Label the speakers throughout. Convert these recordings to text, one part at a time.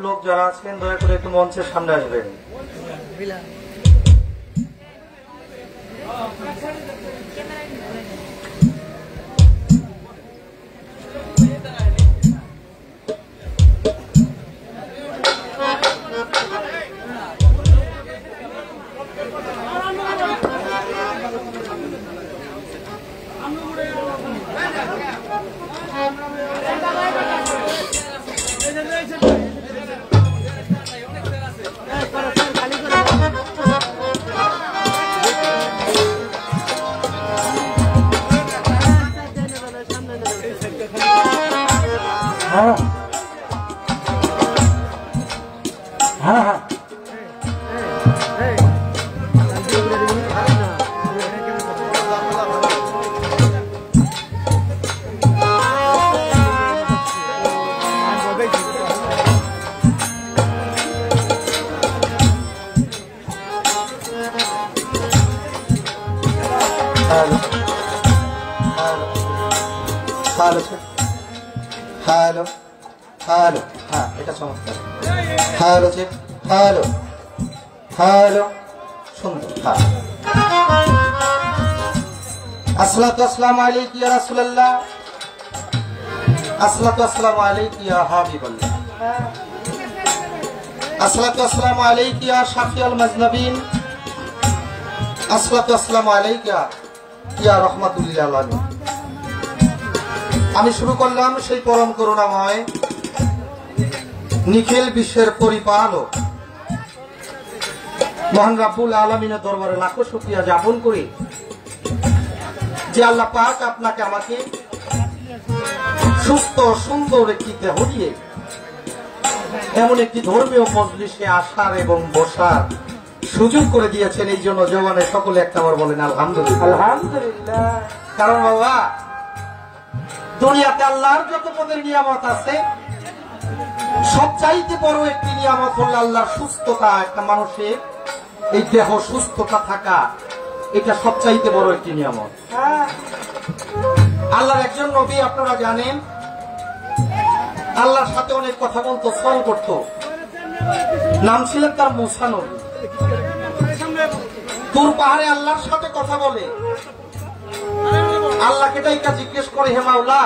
Speaker 1: লোক যারা আছেন দয়া করে একটু মঞ্চের সামনে আসবেন। হ্যালো হ্যালো, হ্যাঁ এটা চমৎকার। হ্যালো চেক, হ্যালো হ্যালো, সুন্দর। হ্যাঁ, আসসালাতু আসসালামু আলাইকা ইয়া রাসূলুল্লাহ, আসসালাতু আসসালামু আলাইকা ইয়া হাবিবাল্লাহ, আসসালাতু আসসালামু আলাইকা ইয়া শাফিউল মাজনাবিন, আসসালাতু আসসালামু আলাইকা ইয়া রাহমাতুল লিল আলামিন। আমি শুরু করলাম সেই পরম করুণাময় নিখিল বিশ্বের পরিপালক মহান রাব্বুল আলামিনের দরবারে লাখো শুকরিয়া জ্ঞাপন করি যে আল্লাহ পাক আপনাকে আমাকে সুস্থ সুন্দর একটি দেহ দিয়ে এমন একটি ধর্মীয় মজলিসে আসার এবং বসার সুযোগ করে দিয়েছেন। এই জন্য জওয়ানে সকলে একটাবার বলেন আলহামদুলিল্লাহ। আলহামদুলিল্লাহ। কারণ বাবা, দুনিয়াতে আল্লাহর যত পদের নিয়ামত আছে সবচাইতে বড় একটি নিয়ামত হল আল্লাহর সুস্থতা। একটা মানুষের এই দেহ সুস্থতা থাকা, এটা সবচাইতে বড় একটি নিয়ামত। আল্লাহর একজন নবী আপনারা জানেন, আল্লাহর সাথে অনেক কথা বলতো, ফল করত, নাম ছিলেন তার মুসা নবী। তুর পাহাড়ে আল্লাহর সাথে কথা বলে, আল্লাহকে ডাইকা জিজ্ঞেস করে, হে মাওলা,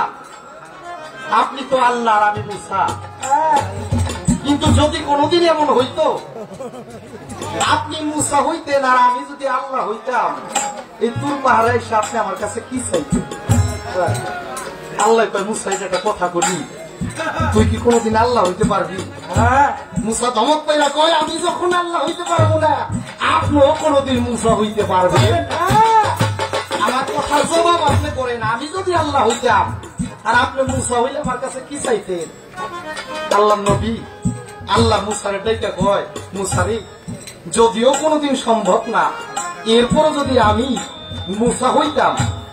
Speaker 1: আপনি তো আল্লাহ আর আমি মুসা, কিন্তু যদি কোনদিন এমন হইতো আপনি মুসা হইতেন আর আমি যদি আল্লাহ হইতাম, এই তুর পাহাড়ে এসে আপনি আমার কাছে কি চাইতেন? আল্লাহ কয়, মুসা এটা একটা কথা করি, তুই কি কোনদিন আল্লাহ হইতে পারবি? মুসা ধমক পাইরা কয়, আমি যখন আল্লাহ হইতে পারবো না, আপনিও কোনদিন মুসা হইতে পারবেন? আমার কথার জবাব আপনি করেন, আমি যদি আল্লাহ হইতাম আর আপনি মুসা হইলে আমার কাছে কি চাইতেন? আল্লাহ নবী আল্লাহ মুসারে ডাইকা কয়, মুসারে যদিও কোনদিন সম্ভব না, এরপরও যদি আমি মুসা হইতাম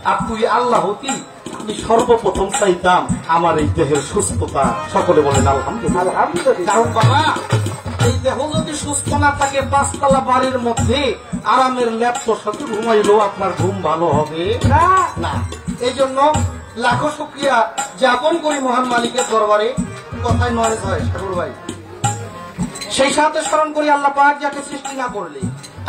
Speaker 1: আর তুই আল্লাহ হতি, আমি সর্বপ্রথম চাইতাম আমার এই দেহের সুস্থতা। সকলে বলেন আলহামদুলিল্লাহ। কারণ বাবা, এই দেহ যদি সুস্থ না থাকে, পাঁচতলা বাড়ির মধ্যে আরামের ল্যাপটপ সাথে ঘুমাইলেও আপনার ঘুম ভালো হবে না। এই জন্য লাখো শুকরিয়া জ্ঞাপন করি মহান মালিকের দরবারে। কথায় নয় হয় ঠাকুর ভাই, সেই সাথে স্মরণ করি আল্লাহ পাক যাকে সৃষ্টি না করলে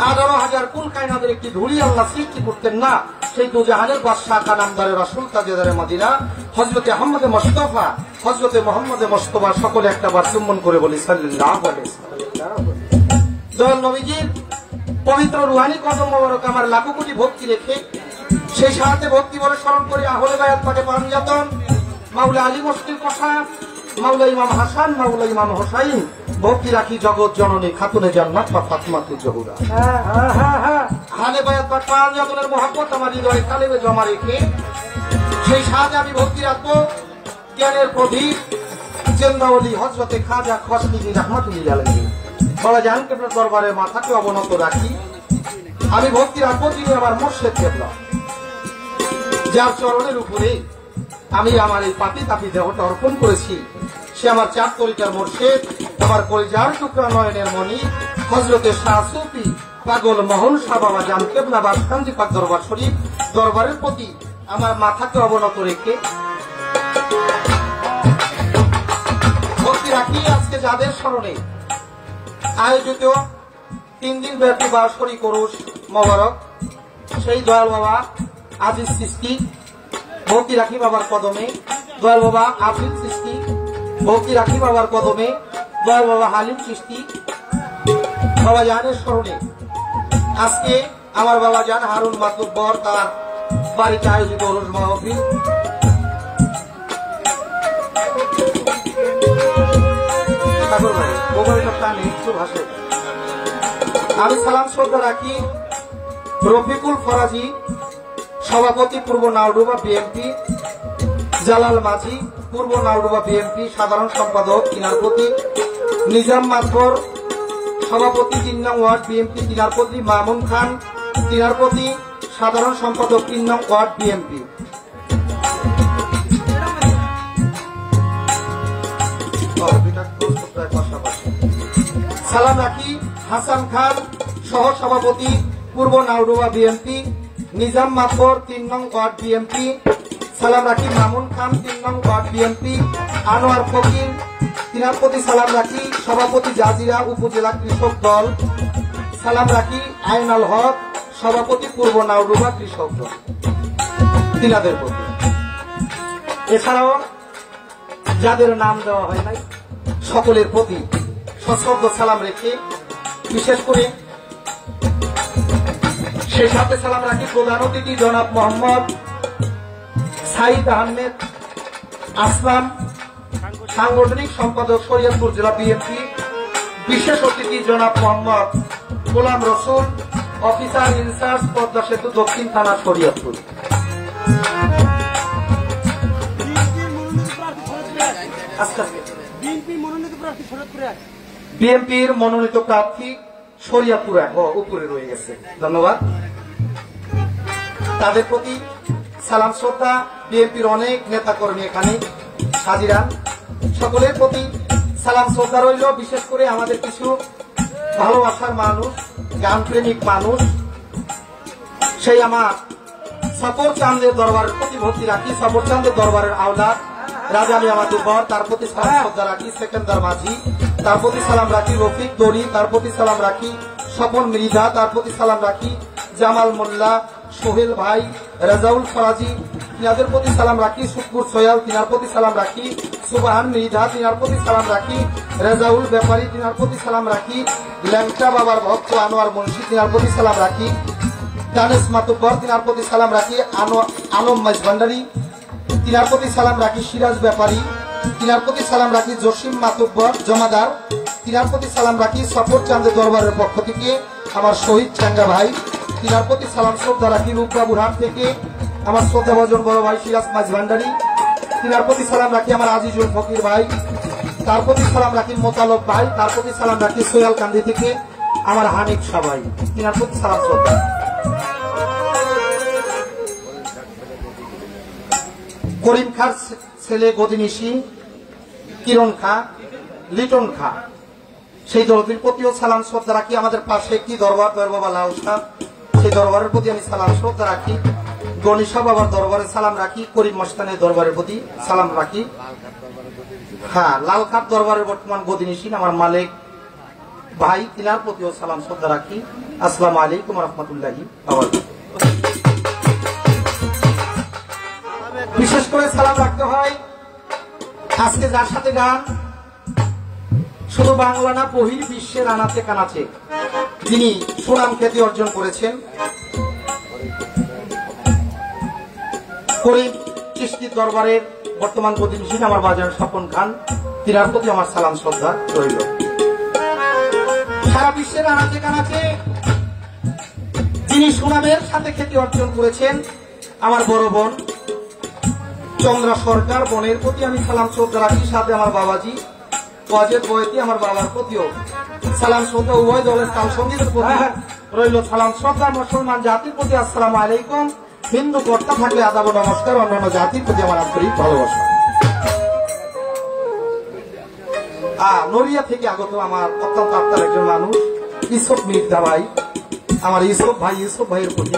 Speaker 1: 11,000 কুল কায়নাতের একটি ধুলি আল্লাহ সৃষ্টি করতেন না, সেই দুজাহানের বাদশাহ কানামদারে রাসূল তাজদারে মদিনা হযরতে আহমদে মুস্তাফা, হযরতে মুহাম্মদে মুস্তাফা, সকলে একটাবার চুম্বন করে বলি সাল্লাল্লাহু আলাইহি ওয়াসাল্লাম। দয়াল নবীজির পবিত্র রুহানি কদম মোবারক আমার লাখো কোটি ভক্তি রেখে সেই সাথে ভক্তি বলে স্মরণ করি আহলে বায়াত পাকে পাঞ্জাতন মাওলা আলী মসজিদ কথা, মাওলা ইমাম হাসান, মাওলা ইমাম হোসাইন, ভক্তি রাখি জগৎ জননী খাতুনে জান্নাত বা ফাতিমাতুল জহুরা। আহলে বায়াত পাক পাঞ্জাতনের মহব্বত আমার হৃদয়ে কালেবে জমা রেখে সেই সাথে আমি ভক্তি রাখবো জ্ঞানের প্রদীপ জিন্দাওয়ালি হযরতে খাজা খসনি রাহমাতুল্লাহি আলাইহি বলা জান কেবলার দরবারে মাথাকে অবনত রাখি। আমি ভক্তি রাখবো তিনি আমার মুর্শিদ কেবলা, যার চরণের উপরে আমি আমার এই পাতি তাপি দেহটা অর্পণ করেছি। সে আমার চার তরিকার মুর্শিদ, আমার কলিজার টুকরা নয়নের মণি হযরতে শাহ সুফি পাগল মোহন শাহ বাবা জান কেবলা বাসকান্দি পাক দরবার শরীফ দরবারের প্রতি আমার মাথাকে অবনত রেখে ভক্তি রাখি। আজকে যাদের স্মরণে আয়োজিত 3 দিন ব্যাপী বার্ষিক ওরস মোবারক, সেই দয়াল বাবা আজিজ সৃষ্টি ভক্তি রাখি বাবার কদমে, দয়াল বাবা আফিল সৃষ্টি ভক্তি রাখি বাবার কদমে, দয়াল বাবা হালিম সৃষ্টি বাবা জানের স্মরণে আজকে আমার বাবা জান হারুন মাতুব্বর তার বাড়িতে আয়োজিত ওরস মাহফিল। আমি সালাম শ্রদ্ধা রাখি রফিকুল ফরাজি সভাপতি পূর্ব নাওডুবা বিএনপি, জালাল মাঝি পূর্ব নাওডুবা বিএনপি সাধারণ সম্পাদক কিনারপতি, নিজাম মাতবর সভাপতি 3 নং ওয়ার্ড বিএনপি কিনারপতি, মামুন খান কিনারপতি সাধারণ সম্পাদক 3 নং ওয়ার্ড বিএনপি। সালাম রাখি হাসান খান সহ সভাপতি পূর্ব নাওডুবা বিএনপি, নিজাম মাতবর 3 নং ওয়ার্ড বিএনপি। সালাম রাখি মামুন খান 3 নং ওয়ার্ড বিএনপি, আনোয়ার ফকির কিনারপতি। সালাম রাখি সভাপতি জাজিরা উপজেলা কৃষক দল। সালাম রাখি আইনাল হক সভাপতি পূর্ব নাওডুবা কৃষক দল তিনাদের প্রতি। এছাড়াও যাদের নাম দেওয়া হয় নাই সকলের প্রতি সশ্রদ্ধ সালাম রেখে বিশেষ করে সেই সাথে সালাম রাখি প্রধান অতিথি জনাব মোহাম্মদ সাইদ আহমেদ আসলাম সাংগঠনিক সম্পাদক শরীয়তপুর জেলা বিএনপি, বিশেষ অতিথি জনাব মোহাম্মদ গোলাম রসুল অফিসার ইনচার্জ পদ্মা সেতু দক্ষিণ থানা শরীয়তপুর। বিএনপির মনোনীত প্রার্থী শরীয়তপুর উপরে রয়ে গেছে, ধন্যবাদ তাদের প্রতি সালাম শ্রদ্ধা। বিএনপির অনেক নেতা কর্মী এখানে হাজিরা, সকলের প্রতি সালাম শ্রদ্ধা রইল। বিশেষ করে আমাদের কিছু ভালোবাসার মানুষ, গান প্রেমিক মানুষ, সেই আমার সফর চাঁদের দরবারের প্রতি ভক্তি রাখি। সফর চাঁদের দরবারের আওলাদ রাজা মিয়া মাতুব্বর, তার প্রতি সালাম শ্রদ্ধা রাখি। সেকেন্দার মাঝি, তার প্রতি সালাম রাখি। রফিক দড়ি, তার প্রতি সালাম রাখি। স্বপন মৃধা, তার প্রতি সালাম রাখি। জামাল মোল্লা, সোহেল ভাই, রাজাউল ফরাজি, তিনাদের প্রতি সালাম রাখি। শুকুর সয়াল, তিনার প্রতি সালাম রাখি। সুবাহান মৃধা, তিনার প্রতি সালাম রাখি। রেজাউল ব্যাপারী, তিনার প্রতি সালাম রাখি। ল্যাংটা বাবার ভক্ত আনোয়ার মুন্সি, তিনার প্রতি সালাম রাখি। দানেশ মাতুব্বর, তিনার প্রতি সালাম রাখি। আলম মাইজ ভান্ডারী, তিনার প্রতি সালাম রাখি। সিরাজ ব্যাপারী, তিনার প্রতি সালাম রাখি। জসিম মাতুব্বর জমাদার, তিনার প্রতি সালাম রাখি। সফর চাঁদের দরবারের পক্ষ থেকে আমার শহীদ চাঙ্গা ভাই, তিনার প্রতি সালাম শ্রদ্ধা রাখি। রূপরা বুরহান থেকে আমার শ্রদ্ধাভাজন বড় ভাই সিরাজ মাইজ ভান্ডারী, তিনার প্রতি সালাম রাখি। আমার আজিজুল ফকির ভাই, তার প্রতি সালাম রাখি। মোতালব ভাই, তার প্রতি সালাম রাখি। সোয়াল কান্দি থেকে আমার হানিফ সাবাই, তিনার প্রতি সালাম শ্রদ্ধা। করিম খার ছেলে গদিনিশি, কিরণ খা, লিটন খা, সেই দরদির প্রতিও সালাম শ্রদ্ধা রাখি। আমাদের পাশে একটি দরবার দয়াল বাবা লাউ সাহ, সেই দরবারের প্রতি আমি সালাম শ্রদ্ধা রাখি। গণিশা বাবার দরবারে সালাম রাখি। করিম মস্তানের দরবারের প্রতি সালাম রাখি। হ্যাঁ, লালখাত দরবারের বর্তমান গদিনিশিন আমার মালিক ভাই, তিনার প্রতিও সালাম শ্রদ্ধা রাখি। আসসালামু আলাইকুম রহমতুল্লাহি। বিশেষ করে সালাম রাখতে হয় আজকে যার সাথে গান শুধু বাংলা না বহির বিশ্বের আনাচে কানাচে যিনি সুনাম খ্যাতি অর্জন করেছেন, করিম চিশতি দরবারের বর্তমান প্রতিনিধি আমার বাজার স্বপন খান, তিনার প্রতি আমার সালাম শ্রদ্ধা রইল। সারা বিশ্বের আনাচে কানাচে যিনি সুনামের সাথে খ্যাতি অর্জন করেছেন আমার বড় বোন চন্দ্রা সরকার, বোনের প্রতি আমি সালাম শ্রদ্ধা রাখি। সাথে আমার বাবাজি ওয়াজেদ বয়তি, আমার বাবার প্রতিও সালাম শ্রদ্ধা। উভয় দলের তাল সঙ্গীতের প্রতি রইল সালাম শ্রদ্ধা। মুসলমান জাতির প্রতি আসসালামু আলাইকুম। হিন্দু কর্তা থাকলে আদাব নমস্কার। অন্যান্য জাতির প্রতি আমার আন্তরিক ভালোবাসা। নড়িয়া থেকে আগত আমার অত্যন্ত আত্মার একজন মানুষ ইউসুফ মির্জা ভাই, আমার ইউসুফ ভাইয়ের প্রতি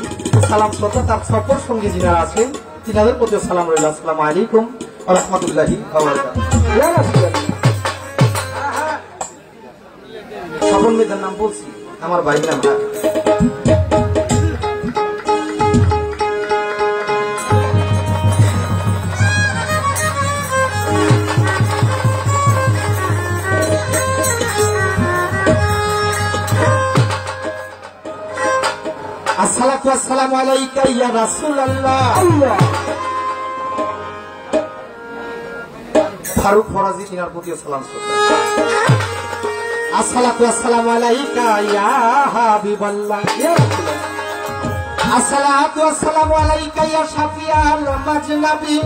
Speaker 1: সালাম শ্রদ্ধা। তার সফর সঙ্গী যিনারা আছেন তিনাদের প্রতি সালাম রইল। আসসালামু আলাইকুম ওয়া রাহমাতুল্লাহি ওয়া বারাকাতুহু। কোন মেয়েদের নাম বলছি? আমার ভাই নাম। আসসালাতু ওয়াসসালামু আলাইকা ইয়া রাসূলুল্লাহ। ফারুক ফরাজি তিনার প্রতি সালাম শ্রদ্ধা। আসসালাতু ওয়াসসালামু আলাইকা ইয়া হাবিবাল্লাহ ইয়া রাসূলুল্লাহ। আসসালাতু ওয়াসসালামু আলাইকা ইয়া শাফিয়াল মাজনাবি।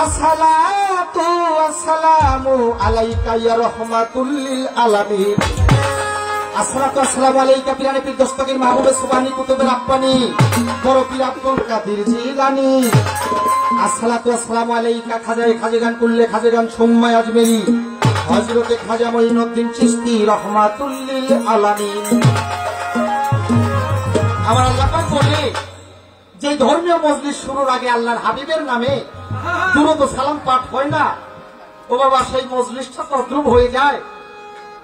Speaker 1: আসসালাতু ওয়াসসালামু আলাইকা ইয়া রাহমাতুল লিল আলামিন। আসসালাতু ওয়াসসালামু আলাইকা পিরানে পীর দস্তগীর মাহবুবে সুবহানী কুতুবের আব্বানি বড় পীর আব্দুল কাদের জিলানী। আসসালাতু ওয়াসসালামু আলাইকা খাজায়ে খাজেগান কুল্লে খাজেগান সুম্মায় আজমেরি হযরতে খাজা মঈনুদ্দিন চিশতি রাহমাতুল লিল আলামিন। আমার আল্লাহ পাক বলে যে ধর্মীয় মজলিস শুরুর আগে আল্লাহর হাবিবের নামে দুরূদ ও সালাম পাঠ হয় না, ও বাবা সেই মজলিসটা তদ্রুপ হয়ে যায়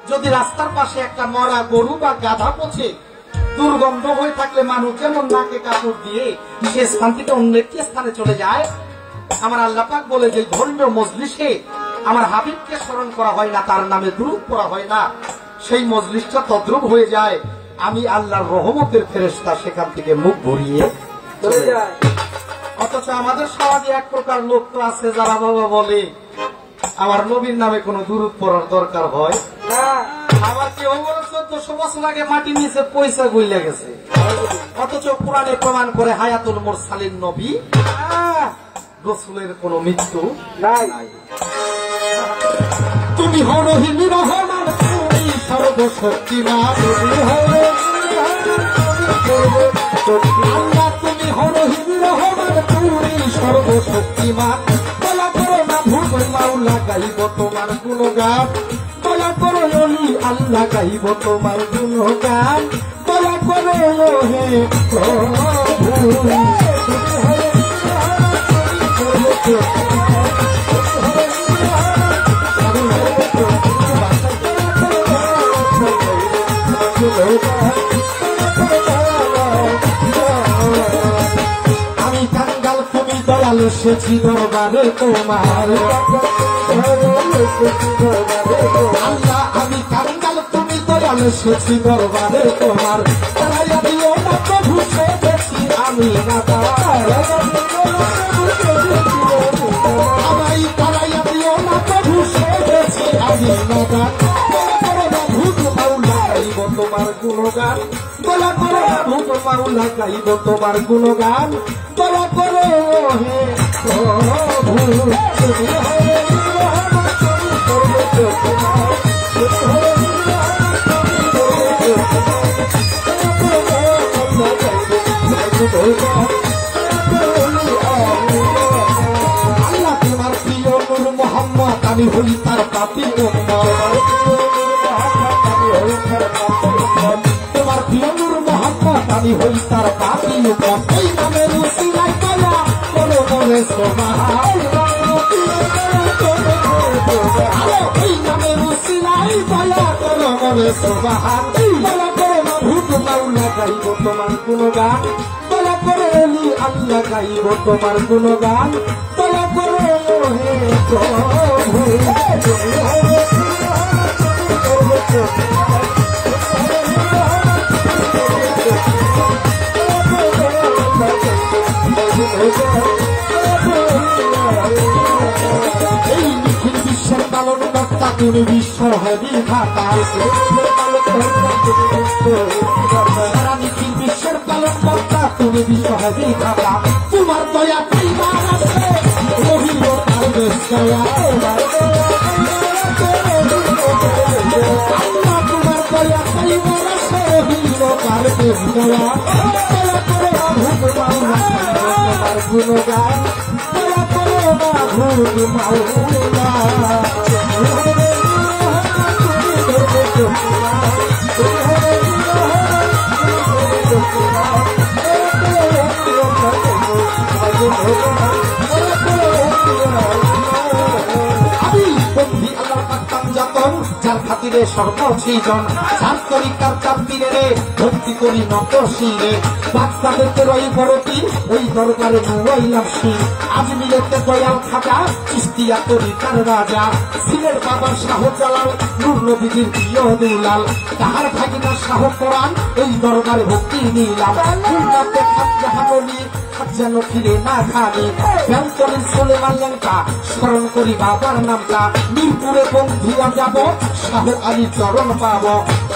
Speaker 1: যদি রাস্তার পাশে একটা মরা গরু বা গাধা পচে দুর্গন্ধ হয়ে থাকলে মানুষ যেমন নাকে কাপড় দিয়ে সে স্থান থেকে অন্য একটি স্থানে চলে যায়। আমার আল্লাহ পাক বলে যে ধর্মীয় মজলিসে আমার হাবিবকে স্মরণ করা হয় না, তার নামে দুরূদ পড়া হয় না, সেই মজলিসটা তদ্রুপ হয়ে যায়। আমি আল্লাহর রহমতের ফেরেশতা সেখান থেকে মুখ ঘুরিয়ে চলে যায়। অথচ আমাদের সমাজে এক প্রকার লোক তো আছে যারা বাবা বলে আমার নবীর নামে কোন দুরূদ পড়ার দরকার হয় না। আমার কেউ বলে 1400 বছর আগে মাটির নিচে পয়সা গইলা গেছে, অথচ কোরআনে প্রমাণ করে হায়াতুল মুরসালিন নবী রাসূলের কোন মৃত্যু নাই। তুমি হও রহিম রহমান তুমি সর্বশক্তিমান। আল্লাহ তুমি হও রহিম রহমান তুমি সর্বশক্তিমান। বলা করো না ভূত মাওলা গাইব তোমার গুণগান। বলা করো অলি আল্লাহ গাইব তোমার গুণগান। বলা করো হে প্রভু আমি কাঙ্গাল তুমি দয়াল এসেছি দরবারে তোমার। আল্লাহ আমি কাঙ্গাল তুমি দয়াল এসেছি দরবারে তোমার। তারাইয়া দিও না প্রভু সেজেছি আমি নাদান। আমায় তারাইয়া দিও না প্রভু সেজেছি আমি নাদান। ভূত মাওলা গাইব তোমার গুণগান। বলা করো ভূত মাওলা গাইব তোমার গুণগান। বলা করো হে প্রভু আল্লাহ তোমার প্রিয় নূর মুহাম্মদ আমি হই তার পাপী উম্মত। তোমার প্রিয় নূর মুহাম্মদ আমি হই তার পাপী উম্মত। ওই নামের উসিলায় দয়া করো মোরে সুবহানাল্লাহ। ওই নামের উসিলায় দয়া করো মোরে সুবহানাল্লাহ। ভূত মাওলা গাইব তোমার গুণগান। দয়া করে অলি আল্লাহ গাইব তোমার গুণগান। দয়া করে হে প্রভু এই নিখিল বিশ্বের পালন কর্তা তুমি বিশ্ব হেবি খাতা। সারা নিখিল বিশ্বের পালন কর্তা তুমি বিশ্ব হেবি খাতা। তোমার দয়া পাইবার আছে রহিল তার বেশ দয়া। আল্লাহ তোমার দয়া পাইবার আছে রহিল তার বেশ দয়া। দয়া করে ভূত মাওলা তোমার গুণগান। দয়া করে ভূত মাওলা আমি বন্ধি আল্লাহ পাক যাতন যার তীরে সর্বসৃজন চার তরিকার চার তীরে রে ভক্তি করি নত শিরে বাচ্চাদেরকে রই বড়তি ওই দরবারে নুয়াইলাম শির আজমিরেতে দয়াল খাজা চিস্তিয়া তরিকার রাজা সিলের বাবার শাহ জালাল নূর নবীর প্রিয় দুলাল তাহার ভাগিনা শাহ কোরআন ওই দরবারে ভক্তি নিলাম খুলনাতে খাজা যেন ফিরে না খালি ব্যাংকলি সুলেমান লঙ্কা স্মরণ করি বাবার নামটা মিরপুরে বন্ধুয়া যাব শাহ আলী চরণ পাব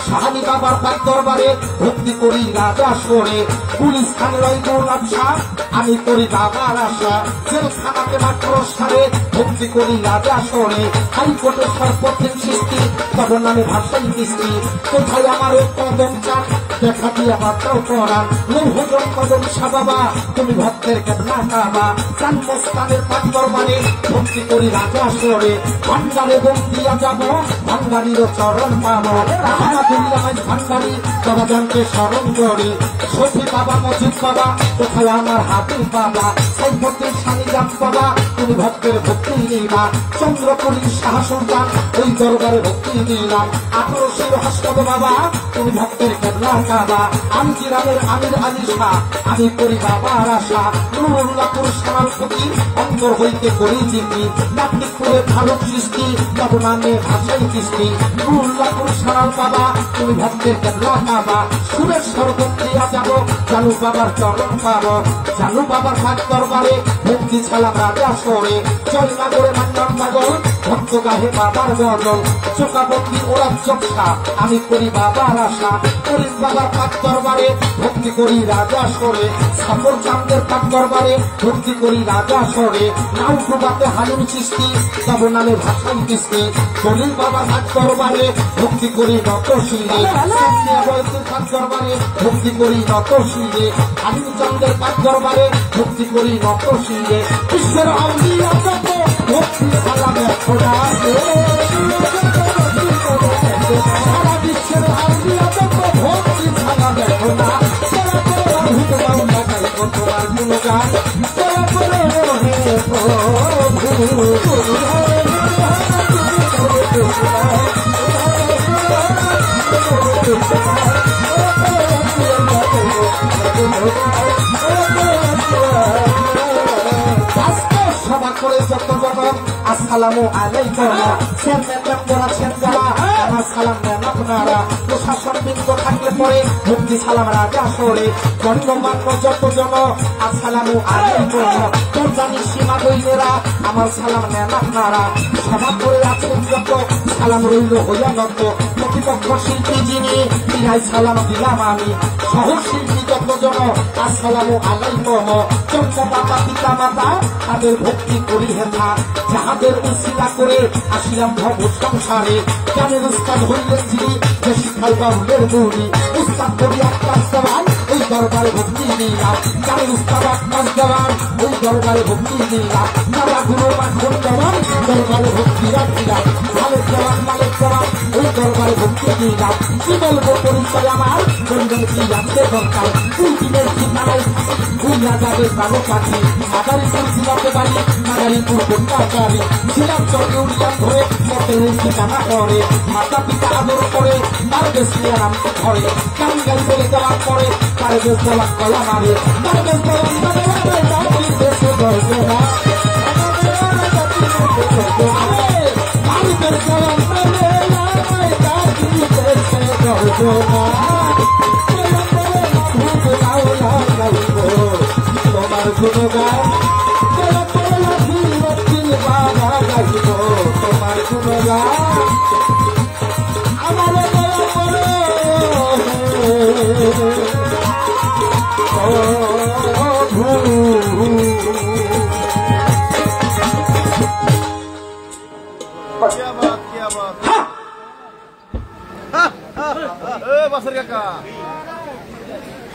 Speaker 1: শাহানি বাবার পাক দরবারে ভক্তি করি রাজা সরে পুলিশ খান রয় গৌরব শাহ আমি করি বাবার আশা জেলখানাতে মাত্র সারে ভক্তি করি রাজা সরে হাইকোর্টের সর্বপ্রথম সৃষ্টি তব নামে ভাষাই কৃষ্টি কোথায় আমার কদম চান দেখা দিয়ে বার্তাও করান লৌহজন কদম শাহ বাবা তুমি ভক্তের কেবলা কাবা জন্মস্থানের পাক দরবারে ভক্তি করি রাজা সরে ভান্ডারে বন্দিয়া যাব ভান্ডারির চরণ পাব আহমদুল্লাহ ভান্ডারি বাবা জানকে স্মরণ করে সফি বাবা মজিদ বাবা কোথায় আমার হাবিব বাবা সাইফুদ্দিন সানিজাম বাবা তুমি ভক্তের ভক্তি নিবা চন্দ্রপুরী শাহ সুলতান ওই দরবারে ভক্তি দিলাম 1800 হাসপাতাল বাবা তুমি ভক্তের কেবলা কাবা আমজিরামের আমির আলী শাহ আমি করি বাবার আশা নুরুল্লাহপুর সামাল ফকির অন্তর হইতে করি জিকি নাটনিকপুরে ভালো সৃষ্টি তব নামে ভাষাই কৃষ্টি নুরুল্লাহপুর সামাল বাবা তুমি ভক্তের কেবলা কাবা সুরেশ্বর বন্দিয়া যাব জানু বাবার চরণ পাব জানু বাবার পাক দরবারে ভক্তি ছাড়া রাজা সরে জয়নগরে মান্নান পাগল ভক্ত গাহে বাবার গজল চোকাবন্দি ওরা চোখা আমি করি বাবার আশা করিম বাবার পাক দরবারে ভক্তি করি রাজা সরে সাফর চাঁদের পাক দরবারে ভক্তি করি রাজা সরে নাউকুবাতে হালিম চিস্তি তব নামে ভাষাই কৃষ্টি করিম বাবার পাক দরবারে ভক্তি করি নত শিরে পাক দরবারে ভক্তি করি নত শিরে হালিম চন্দ্রের পাক দরবারে ভক্তি করি নত শিরে বিশ্বের আউলিয়া যত ভক্তি সালামে খোদা সারা বিশ্বের আউলিয়া যত ভক্তি সালামে খোদা তোমার গুণগান সভা করে যত জন আসসালামু আলাইকুম চেয়ারম্যান মেম্বার আছেন যারা আমার সালাম দেন আপনারা প্রশাসন বৃন্দ থাকলে পরে ভক্তি সালাম রাজা সরে গণ্যমান্য যত জন আসসালামু আলাইকুম জানি সীমা বইনেরা আমার সালাম নেন আপনারা সভা করে আছেন যত সালাম রইল হইয়া নত প্রতিপক্ষ শিল্পী যিনি তিনাই সালাম দিলাম আমি সহ শিল্পী যত জন আসসালামু আলাইকুম চর্চা মাতা পিতা মাতা তাদের ভক্তি করি হেথা যাহাদের উশিলা করে আসিলাম ভব সংসারে কেমন উস্তাদ হইলেন যিনি যে শিখাল বাবুলের বুড়ি উস্তাদ করি আক্তার জওয়ান ওই দরবারে ভক্তি নিলাম কেমন উস্তাদ আক্তার জওয়ান ওই দরবারে ভক্তি নিলাম তারা গুরু মাখন জওয়ান দরবারে ভক্তি রাখিলাম মালিক জওয়ান ওই দরবারে ভক্তি নিলাম কি বলবো পরিচয় আমার জনগণ কি জানতে দরকার দুই দিনের ঠিকানায় ভুলিয়া যাবে কালো পাখি মাদারীপুর ছিলাতে বাড়ি মাদারীপুর বন্যাচারী ছিলাম চলে উড়িয়ান ধরে মতের ঠিকানা করে মাতা পিতা আদর করে তার বেশি আরামকে ধরে কেমন গাড়ি বলে দেওয়ার পরে তার বেশ দেওয়ার কলা মারে তার বেশ দেওয়ার দেশে গর্বে না তোমার গুণগান বাবা গাইব তোমার গুণগান আমার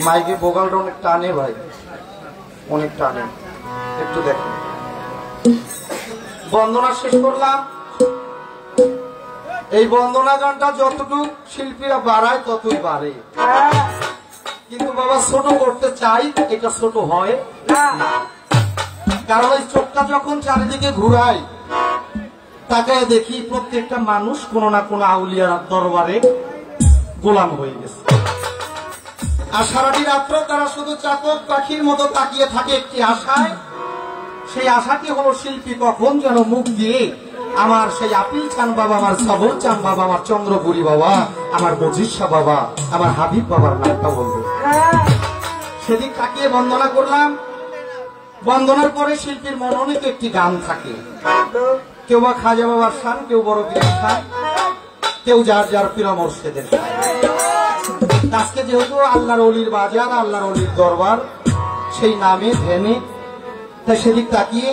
Speaker 1: মাইকে বোগালটা অনেক টানে ভাই, অনেক টানে, একটু দেখো। বন্দনা শেষ করলাম। এই বন্দনা গানটা যতটুকু শিল্পীরা বাড়ায় ততই বাড়ে, কিন্তু বাবা ছোট করতে চাই, এটা ছোট হয় না। কারণ এই চোখটা যখন চারিদিকে ঘুরায় তাকায় দেখি প্রত্যেকটা মানুষ কোন না কোন আউলিয়ার দরবারে গোলাম হয়ে গেছে। আর সারাটি রাত্র তারা শুধু চাতক পাখির মতো তাকিয়ে থাকে একটি আশায়। সেই আশাটি হলো শিল্পী কখন যেন মুখ দিয়ে আমার সেই আপিল চান বাবা, আমার সবল চান বাবা, আমার চন্দ্রপুরী বাবা, আমার মজিষা বাবা, আমার হাবিব বাবার নামটা বলবো। সেদিক তাকিয়ে বন্দনা করলাম। বন্দনার পরে শিল্পীর মনোনীত একটি গান থাকে, কেউ বা খাজা বাবার শান, কেউ বড় পীরের শান, কেউ যার যার পীর মুর্শিদের শান। আজকে যেহেতু আল্লাহর ওলির বাজার, আল্লাহর ওলির দরবার, সেই নামে ধ্যানে, তাই সেদিক তাকিয়ে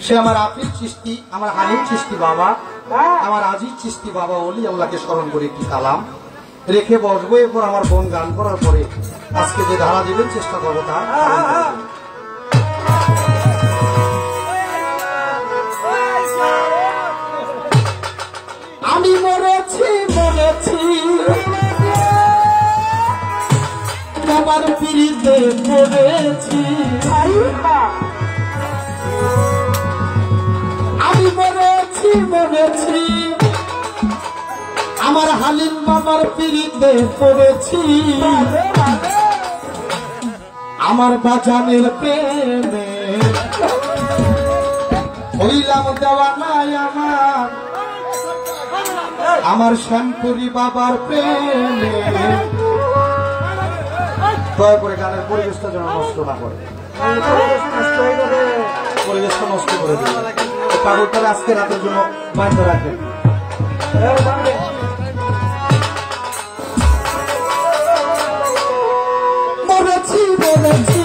Speaker 1: সে আমার আফিল চিশতি, আমার হালিম চিশতি বাবা, আমার আজিজ চিশতি বাবা ওলি আল্লাহকে স্মরণ করে একটি কালাম রেখে বসবো। এরপর আমার বোন গান করার পরে আজকে যে ধারা দেবেন চেষ্টা করবো তার। আমি মরেছি মরেছি বাবার পিড়িতে পড়েছি, আমি মরেছি মরেছি আমার হালিম বাবার পিড়িতে পড়েছি, আমার বাজানের প্রেমে হইলাম দেওয়ানাই, আমার শ্যামপুরি বাবার প্রেমে। দয়া করে গানের পরিবেশটা যেন নষ্ট না করে, পরিবেশটা নষ্ট করে দিন। পাগলটারে আজকে রাতের জন্য বাধ্য রাখেন। মরেছি মরেছি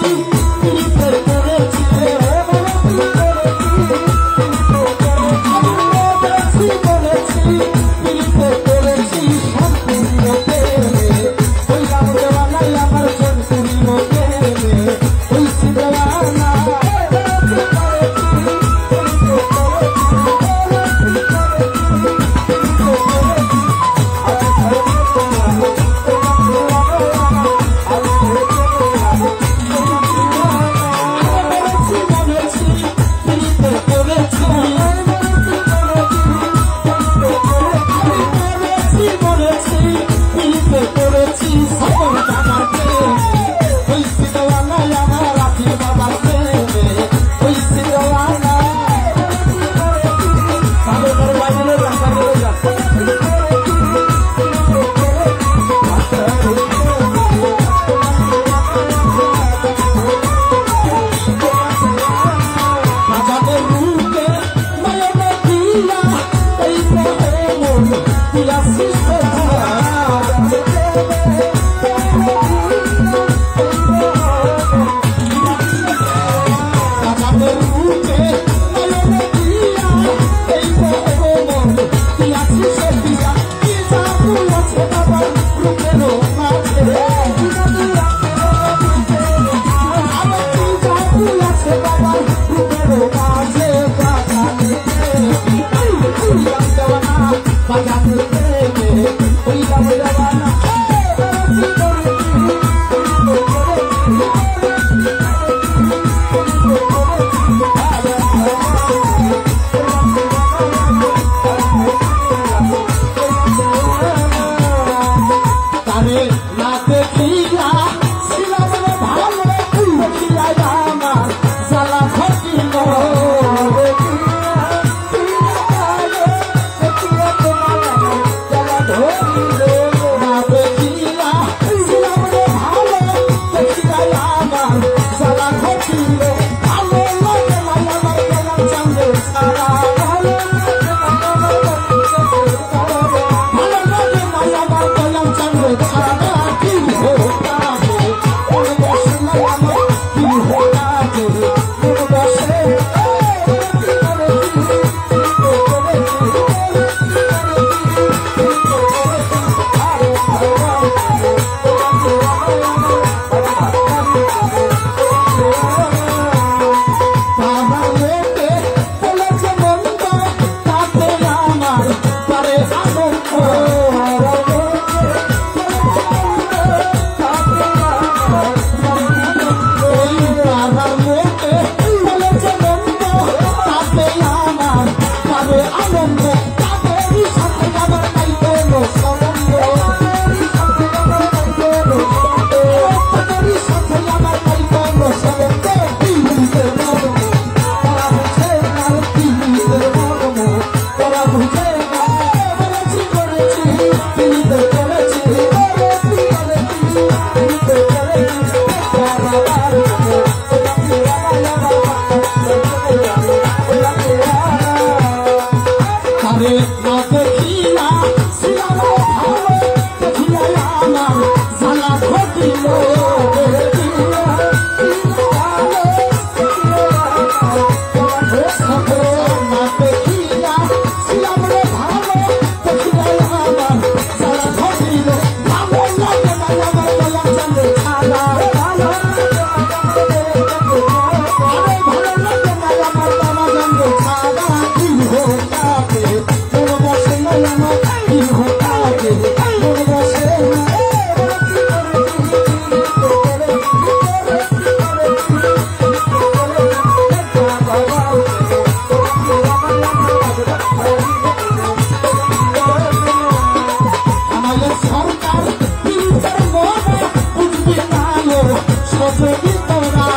Speaker 2: সজনী তোরা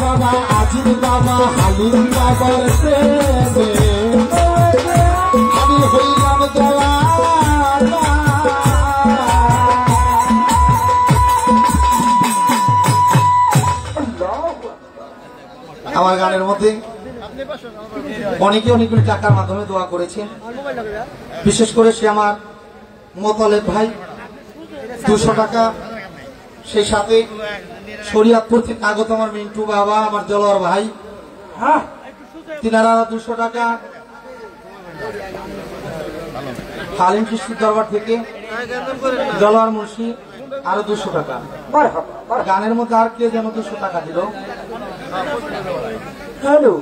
Speaker 2: বাবা আজির বাবা হালিম বাবার প্রেমে আমি হইলাম দেওয়ানা। আমার গানের মধ্যে অনেকে অনেকগুলি টাকার মাধ্যমে দোয়া করেছেন, বিশেষ করে সে আমার মোতালেব ভাই 200 টাকা, সেই সাথে শরিয়াতপুর থেকে আগত আমার মিন্টু বাবা, আমার জলোয়ার ভাই, হ্যাঁ তিনারা 200 টাকা, হালিম কৃষ্ণের দরবার থেকে জলোয়ার মুন্সি আরো 200 টাকা। গানের মধ্যে আর কে যেন 200 টাকা দিল। হ্যালো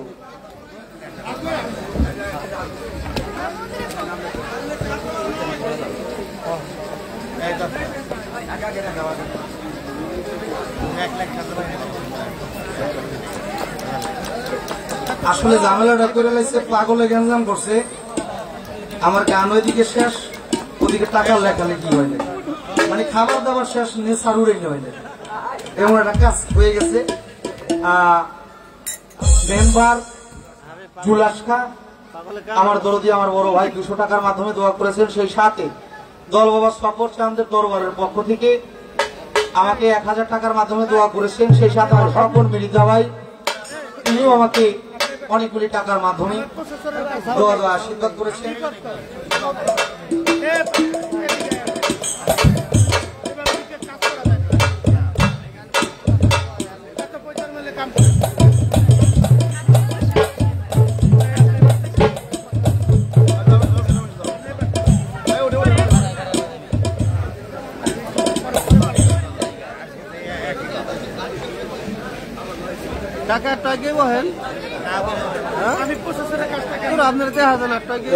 Speaker 2: আসলে ঝামেলাটা করে লাইছে, পাগলে গ্যাঞ্জাম করছে। আমার গান ওইদিকে শেষ, ওদিকে টাকার লেখালেখি হয় না, মানে খাবার দাবার শেষ, নেশার উড়ে হয় না, এমন একটা কাজ হয়ে গেছে। মেম্বার জুলাসকা আমার দরদি আমার বড় ভাই 200 টাকার মাধ্যমে দোয়া করেছেন। সেই সাথে দল বাবা সফর চাঁদের দরবারের পক্ষ থেকে আমাকে 1000 টাকার মাধ্যমে দোয়া করেছেন। সেই সাথে আমার সফর মিলিতা ভাই, তিনিও আমাকে অনেকগুলি টাকার মাধ্যমে দোয়া দেওয়ার আশীর্বাদ করেছেন।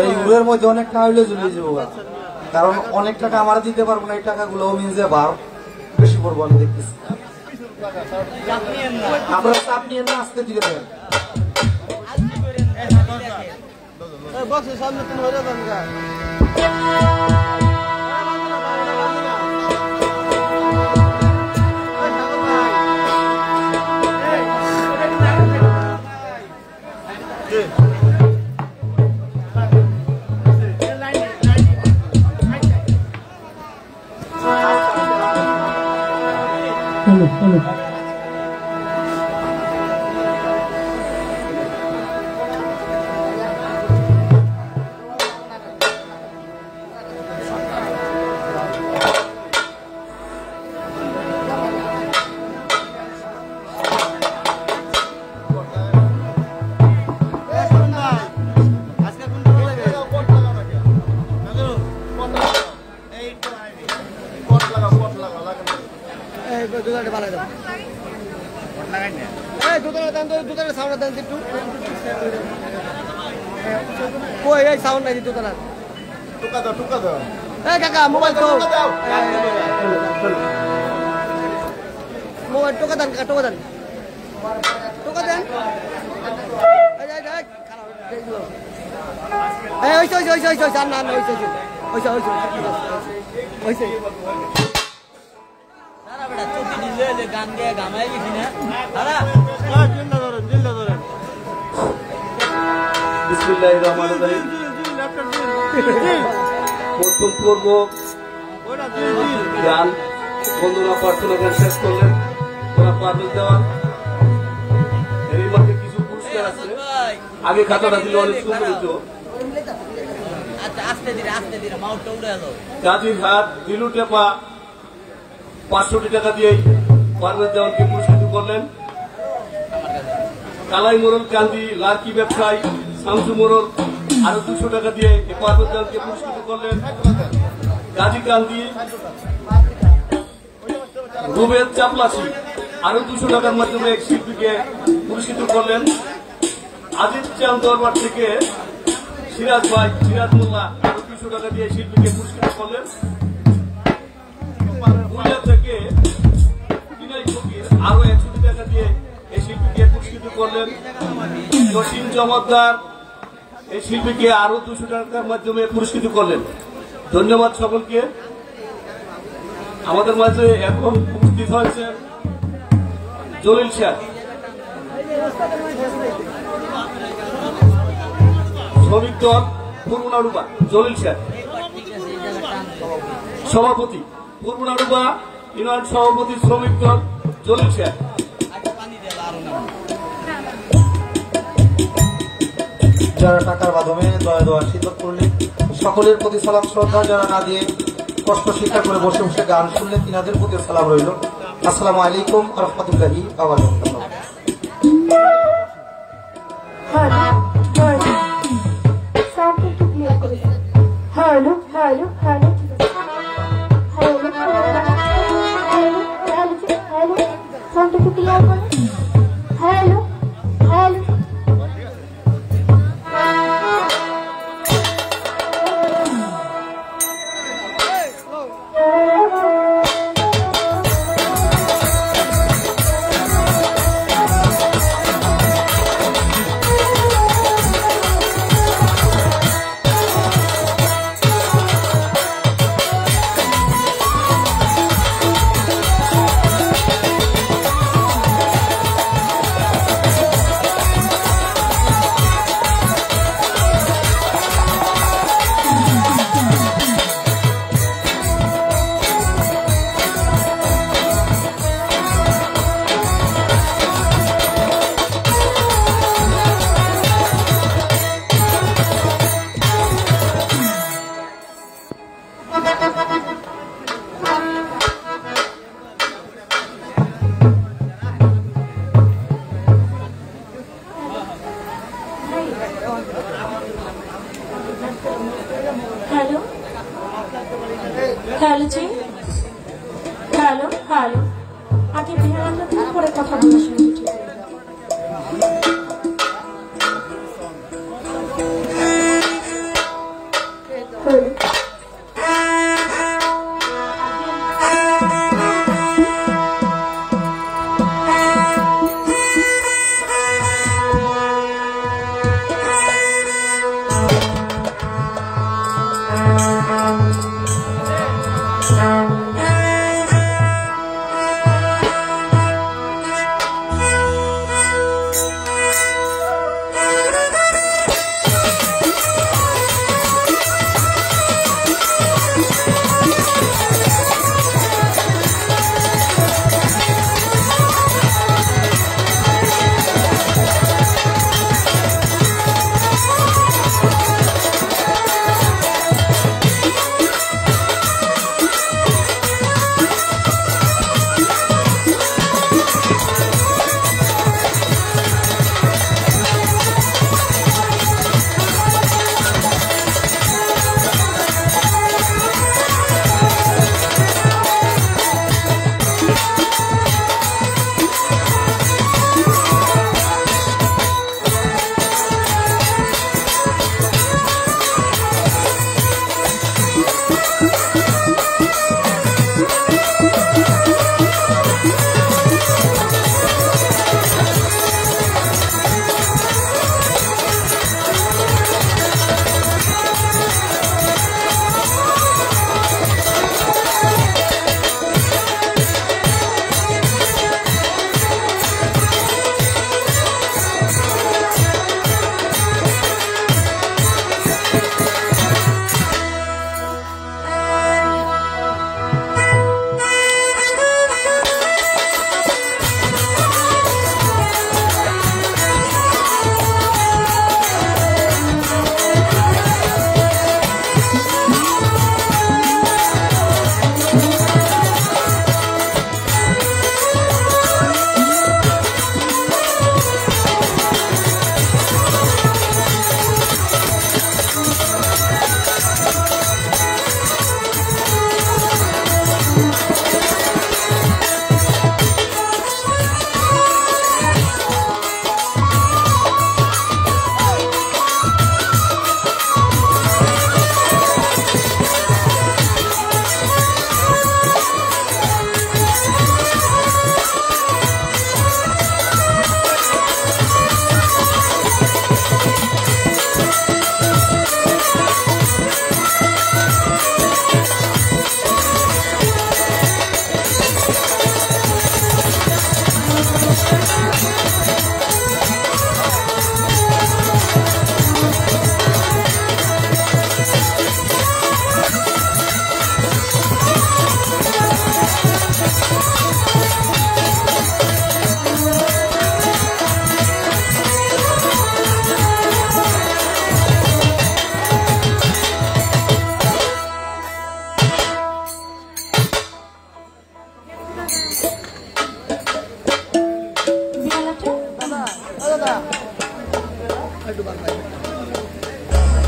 Speaker 2: এই উড়ের মধ্যে অনেক টাকা হইলে চলে যাবো, কারণ অনেক টাকা আমরা দিতে পারবো না, এই টাকাগুলো মিনজে বার বেশি পড়বো আমি দেখতেছি। আপনারা চাপ নিয়ে না, আসতে দিকে দেন। মোবাইল টোকা দেন, টোকা দেন, টোকা দেন।
Speaker 3: গান গিয়ে গামাই গেছি না
Speaker 1: বিসমিল্লাহির রহমানির রহিম। প্রথম পর্ব গান বন্ধুরা প্রার্থনা গান শেষ করলেন, ওরা পারবেন দেওয়ান এর মধ্যে কিছু পুরস্কার আছে। আগে খাতাটা দিলে অনেক সুন্দর হতো।
Speaker 3: আস্তে ধীরে মাউটটা উড়ে এলো।
Speaker 1: গাজীর হাট দিলু টেপা 500 টাকা দিয়ে পারভেজ দেওয়ানকে পুরস্কৃত করলেন। কালাই মোড়ল কান্দি লার্কি ব্যবসায়ী শামসু মোড়ল আরো 200 টাকা দিয়ে পারভেজ দেওয়ানকে পুরস্কৃত করলেন। গাজী কান্দি রুবেল চাপলাসি আরো 200 টাকার মাধ্যমে এক শিল্পীকে পুরস্কৃত করলেন। আজিজ চাঁদ দরবার থেকে সিরাজ ভাই সিরাজ মোল্লা আরো 200 টাকা দিয়ে শিল্পীকে পুরস্কৃত করলেন। পুরুলিয়া থেকে বিনয় ফকির আরো 100 টাকা দিয়ে এই শিল্পীকে পুরস্কৃত করলেন। জসিম জমাদ্দার এই শিল্পীকে আরো 200 টাকার মাধ্যমে পুরস্কৃত করলেন। ধন্যবাদ সকলকে। আমাদের মাঝে এখন উপস্থিত হয়েছেন জলিল শেখ, শ্রমিক দল পূর্বনাড়ুবা জলিল শেখ, সভাপতি পূর্বনাড়ুবা ইউনিয়ন সভাপতি শ্রমিক দল জলিল শেখ।
Speaker 2: যারা টাকার মাধ্যমে দয়া দেওয়ার সিদ্ধ করলেন সকলের প্রতি সালাম শ্রদ্ধা, যারা না দিয়ে কষ্ট স্বীকার করে বসে বসে গান শুনলেন তিনাদের প্রতি সালাম রইল। আসসালামু আলাইকুম ওয়া রাহমাতুল্লাহি ওয়া বারাকাতুহু।
Speaker 4: হ্যালো হ্যালো হ্যালো সাউন্ড একটু ক্লিয়ার করুন। হ্যালো হ্যালো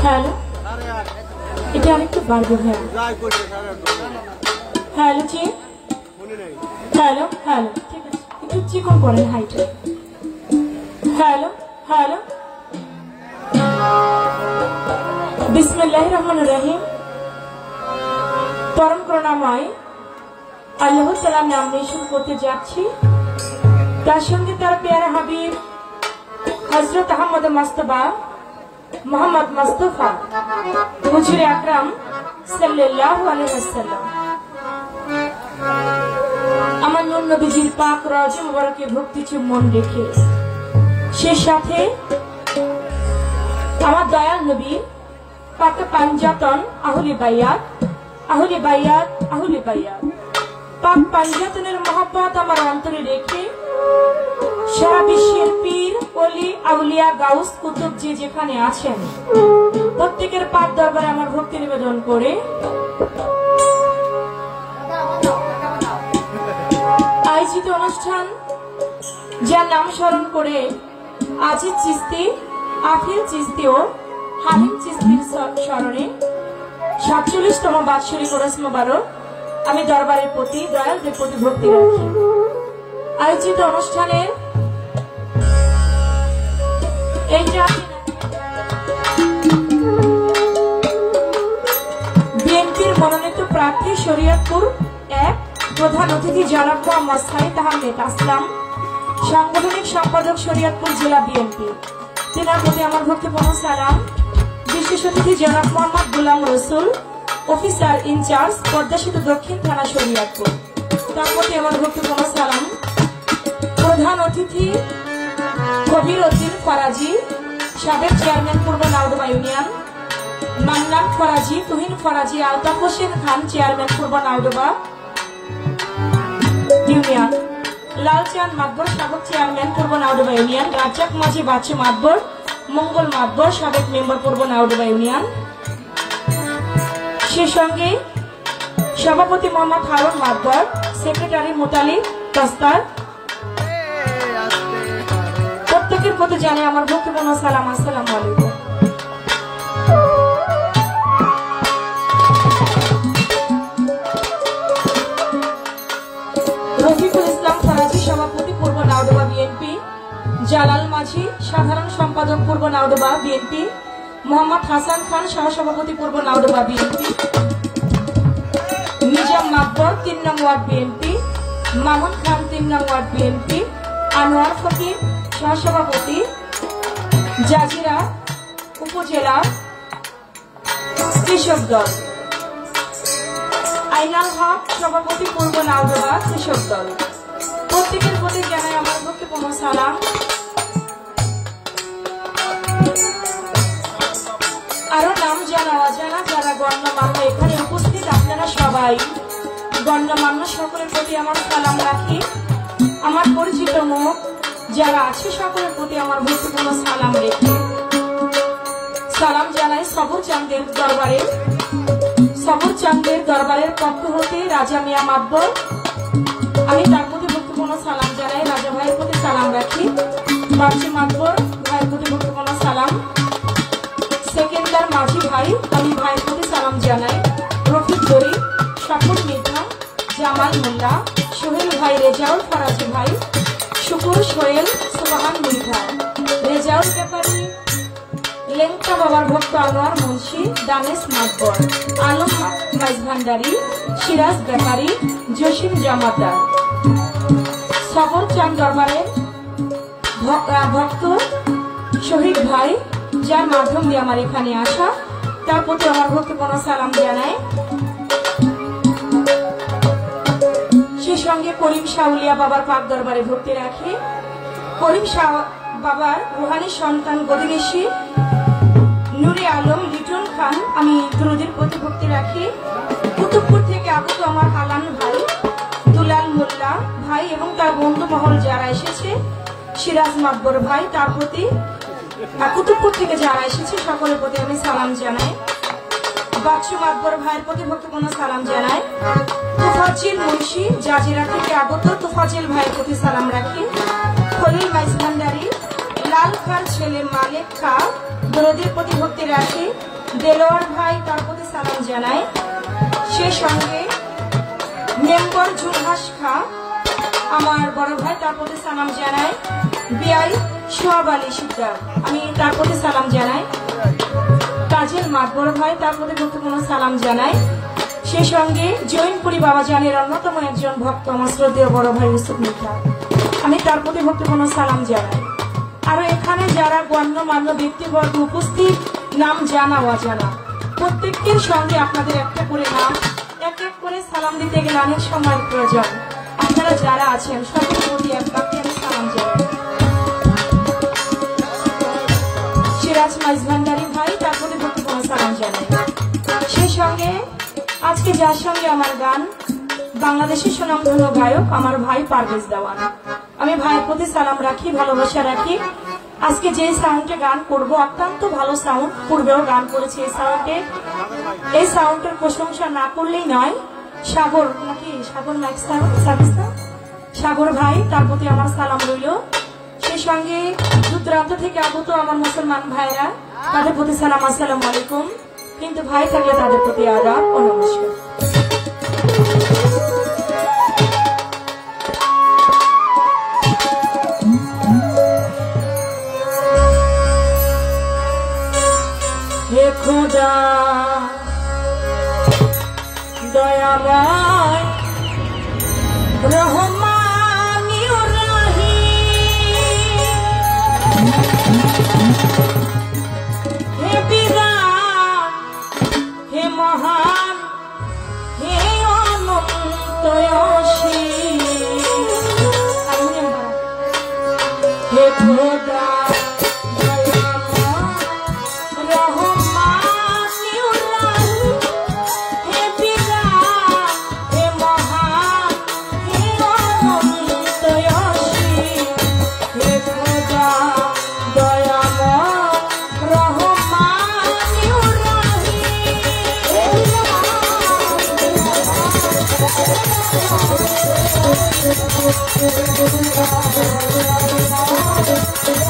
Speaker 4: হ্যালো, এটা আরেকটু বাড়বে ভাই। হ্যালো জি, হ্যালো হ্যালো, ঠিক আছে, একটু চিকন করেন হাইটে। হ্যালো হ্যালো, বিসমিল্লাহির রহমানির রহিম। পরম করুণাময় আল্লাহ তাআলার নাম নিয়ে শুরু করতে যাচ্ছি। তার সঙ্গে তার প্যারা হাবিব হযরত আহমদ মুস্তাফা মোহাম্মদ মুস্তাফা হুজুরে আকরাম সাল্লাল্লাহু আলাইহি ওয়াসাল্লাম আমার নূর নবীজির পাক রওজা মুবারকে ভক্তি চুম্বন রেখে, সে সাথে আমার দয়াল নবী পাক পাঞ্জাতন আহলে বাইয়াত আহলে বাইয়াত আহলে বাইয়াত পাক পাঞ্জাতনের মহব্বত আমার অন্তরে রেখে সারা বিশ্বের পীর ওলি আউলিয়া গাউস কুতুব যে যেখানে আছেন প্রত্যেকের পাক দরবারে আমার ভক্তি নিবেদন করে আয়োজিত অনুষ্ঠান যার নাম স্মরণ করে আজিজ চিস্তি, আফিল চিস্তি ও হালিম চিস্তির স্মরণে 47তম বাৎসরিক ওরস মোবারক আমি দরবারের প্রতি দয়ালদের প্রতি ভক্তি রাখি। আয়োজিত অনুষ্ঠানের বিএনপির মনোনীত প্রার্থী শরীয়তপুর এক প্রধান অতিথি জনাব মোহাম্মদ সাইদ আহমেদ আসলাম, সাংগঠনিক সম্পাদক শরীয়তপুর জেলা বিএনপি, তেনার প্রতি আমার ভক্তিপূর্ণ সালাম। বিশেষ অতিথি জনাব মোহাম্মদ গোলাম রসুল, অফিসার ইনচার্জ পদ্মা সেতু দক্ষিণ থানা শরীয়তপুর, তার প্রতি আমার ভক্তিপূর্ণ সালাম। প্রধান অতিথি কবির উদ্দিন ফরাজি, সাবেক চেয়ারম্যান পূর্ব নাওডোবা ইউনিয়ন, মান্নান ফরাজি, তুহিন ফরাজি, আলতাফ হোসেন খান চেয়ারম্যান পূর্ব নাওডোবা ইউনিয়ন, লালচাঁদ মাতবর সাবেক চেয়ারম্যান পূর্ব নাওডোবা ইউনিয়ন, রাজ্জাক মাঝি বাচ্চু মাতবর, মঙ্গল মাতবর সাবেক মেম্বার পূর্ব নাওডোবা ইউনিয়ন। সে সঙ্গে সভাপতি মোহাম্মদ হারুন মাতবর, সেক্রেটারি মুতালিব দস্তার, প্রত্যেকের প্রতি জানাই আমার ভক্তিপূর্ণ সালাম। আসসালামু আলাইকুম। রফিকুল ইসলাম ফরাজি সভাপতি পূর্ব নাওডোবা বিএনপি, জালাল মাঝি সাধারণ সম্পাদক পূর্ব নাওডোবা বিএনপি, মোহাম্মদ হাসান খান সহসভাপতি পূর্ব নাওডোবা বিএনপি, নিজাম মাতবর ৩ নং ওয়ার্ড বিএনপি, মামুন খান ৩ নং ওয়ার্ড বিএনপি, আনোয়ার ফকির সহসভাপতি জাজিরা উপজেলা কৃষক দল, আইনাল হক সভাপতি পূর্ব নাওডোবা কৃষক দল। প্রত্যেকের প্রতি জানাই আমার ভক্তিপূর্ণ সালাম। আরো নাম জানা অজানা যারা গণ্যমান্য এখানে উপস্থিত, আপনারা সবাই গণ্যমান্য, সকলের প্রতি আমার সালাম রাখি। আমার পরিচিত মুখ যারা আছে সকলের প্রতি আমার ভক্তিপূর্ণ সালাম রেখে সালাম জানাই সবর চাঁদের দরবারে। সবর চাঁদের দরবারের পক্ষ হতে রাজা মিয়া মাতবর, আমি তার প্রতি ভক্তিপূর্ণ সালাম জানাই। রাজা ভাইয়ের প্রতি সালাম রাখি। বাচ্চু মাতবর ভাইয়ের প্রতি ভক্তিপূর্ণ সালাম। সেকেন্দার মাঝি ভাই, আমি ভাইয়ের প্রতি সালাম জানাই। রফিক দরি, শাকুর মিঠা, জামাল মোল্লা, সোহেল ভাই, রেজাউল ফরাজি ভাই, শুকুর সোহেল, সুবাহান মিঠা, রেজাউল ব্যাপারী, লেঙ্কা বাবার ভক্ত আনোয়ার মুন্সি, দানেশ মাতবর, আলম মাইজ ভান্ডারী, সিরাজ ব্যাপারী, জসিম জামাতার। সবর চাঁদ দরবারের ভক্ত শহীদ ভাই, যার মাধ্যম দিয়ে আমার এখানে আসা, তার প্রতি আমার ভক্তিপূর্ণ সালাম জানাই। সে সঙ্গে করিম শাউলিয়া বাবার পাক দরবারে ভক্তি রাখে। করিম শাহ বাবার রুহানি সন্তান গদিনিশি নুরে আলম লিটন খান আমি দ্রুদির প্রতিভক্তি রাখি। কুতুবপুর থেকে আগত আমার হালান ভাই দুলাল মোল্লা ভাই এবং তার বন্ধু মহল যারা এসেছে, সিরাজ মাকবর ভাই তার প্রতি, কুতুবপুর থেকে যারা এসেছে সকলের প্রতি আমি সালাম জানাই। বাচ্চু মাকবর ভাইয়ের প্রতি ভক্তিপূর্ণ সালাম জানাই। তুফাজিল মুন্সি জাজিরা থেকে আগত তুফাজিল ভাইয়ের প্রতি সালাম রাখি। খলিল মাইজ ভান্ডারি লাল খার ছেলে মালিক খা দরদির প্রতি ভক্তি রাখি। দেলোয়ার ভাই তার প্রতি সালাম জানাই। সে সঙ্গে মেম্বর জুলহাস খা আমার বড় ভাই তার প্রতি সালাম জানাই। বিআই সোহাব আলী শিকদার আমি তার প্রতি সালাম জানাই। কাজের মাকবর ভাই তার প্রতি গুরুত্বপূর্ণ সালাম জানাই। সে সঙ্গে জৈনপুরি বাবাজানের অন্যতম একজন ভক্ত আমার শ্রদ্ধেয় বড় ভাই ইউসুফ মিঠা আমি তার প্রতি ভক্তিপূর্ণ সালাম জানাই। আরো এখানে যারা গণ্যমান্য ব্যক্তিবর্গ উপস্থিত, নাম জানা অজানা, প্রত্যেকের সঙ্গে আপনাদের একটা করে নাম এক এক করে সালাম দিতে গেলে অনেক সময়ের প্রয়োজন। আপনারা যারা আছেন সকলের প্রতি এক বাক্যে আমি সালাম জানাই। সিরাজ মাইজ ভান্ডারি ভাই তার প্রতি ভক্তিপূর্ণ সালাম জানাই। সেই সঙ্গে আজকে যার সঙ্গে আমার গান, বাংলাদেশের সুনামধন্য গায়ক আমার ভাই পারভেজ দেওয়ান, আমি ভাইয়ের প্রতি সালাম রাখি, ভালোবাসা রাখি। আজকে যে সাউন্ডে গান করব অত্যন্ত ভালো সাউন্ড, পূর্বেও গান করেছি এই সাউন্ডে। এই সাউন্ডের প্রশংসা না করলেই নয়। সাগর নাকি সাগর মাইক সার্ভিস না, সাগর ভাই তার প্রতি আমার সালাম রইল। সেই সঙ্গে দূরান্ত থেকে আগত আমার মুসলমান ভাইরা তাদের প্রতি সালাম, আসসালামু আলাইকুম। কিন্তু ভাই থাকলে তাদের প্রতি আদাব ও নমস্কার। হে খোদা দয়াময় রহমানি ও রহিম, হে বিরাট হে মহান হে অনন্ত অসীম, হে খোদা
Speaker 5: Thank you.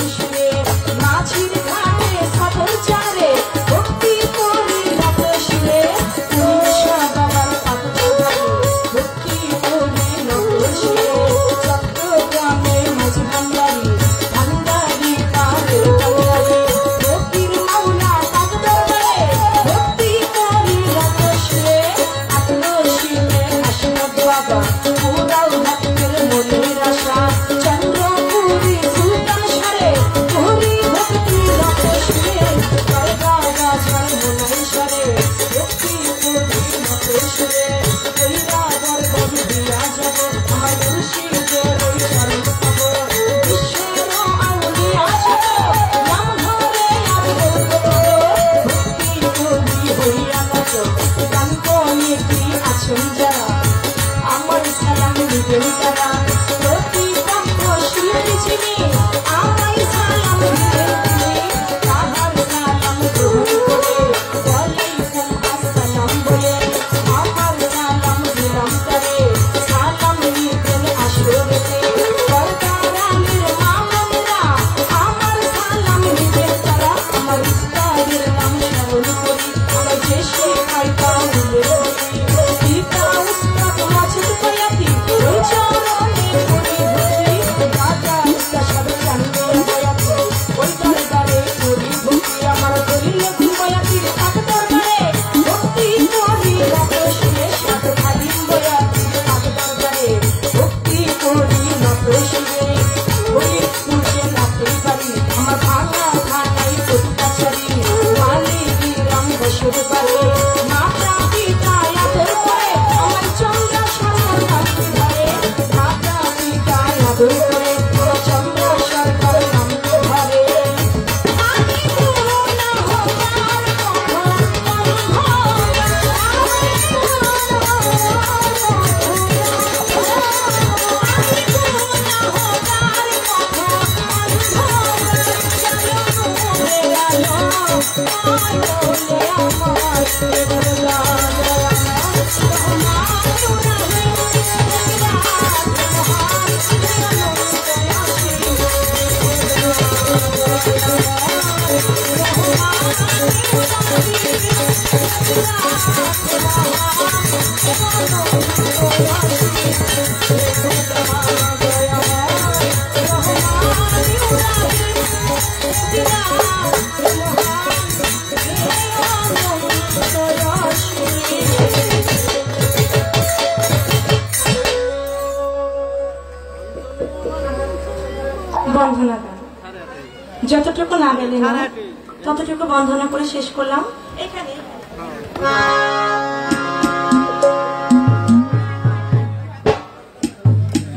Speaker 4: সুরে মাঝির ঘাটে সদর চারে ভক্তি করি রত সুরে উড়িষ্যা বাবার পাদরে ভক্তি করি রত সুরে চট্টগ্রামে মাঝি ভান্ডারি ভান্ডারি পারে ভান্ডারি ভক্তির মাওলা পাদরে ভক্তি করি রত সুরে আত্মশীলে আসন বাবা পুরাও ভক্তের মনের আশা চন্দ্রপুরী সুলতান সারে পুরী ভক্তি রত সুরে করগা গাছার মনাই সারে ভক্তি করি রত সুরে কইরা বরবর দিয়া যাব আমার মুর্শিদের ওই শরণ পাব বিশ্বের আউলিয়া ছিল নাম ধরে আর ভক্তি করি হইয়া নাচ গান কয়ে কি আছেন যারা আমার সালাম দিবেন তারা প্রতিপক্ষ শিল্পী যিনি আমায় সালাম দিবেন তিনি তাহার সালাম গ্রহণ করে ওয়ালাইকুম আসসালাম বলে আমার সালাম দিলাম তারে সালাম নিতেন আসরেতে সরকারানের মামুনরা আমার সালাম দিবেন তারা আমার উস্তাদের নাম স্মরণ করি আমার যে শেখাই তা ভুলে বলি পিতা উস্তাদ মাঝিদ বয়াতি ওই চরণে করি ভক্তি রাজা উস্তাদ সব জানবে বয়াতি ওই দরবারে করি ভক্তি আমার দলিল বয়াতির পাক দরবারে ভক্তি করি রত সুরে সাত খালিম বয়াতির পাক দরবারে ভক্তি করি রত সুরে ওই পূজে নাতে পারি আমার ভাঙা ভাঙাই প্রত্যাচারী মালিক রাম বসুর পারে মাতা পিতা আদর করে আমার চন্দ্র সরকার নামটি ধরে মাতা পিতা আদর করে আমার চন্দ্র সরকার নামটি ধরে আমি পুরোনা হবার বন্ধনা গান যতটুকু না গেলে না ততটুকু বন্ধনা করে শেষ করলাম এখানে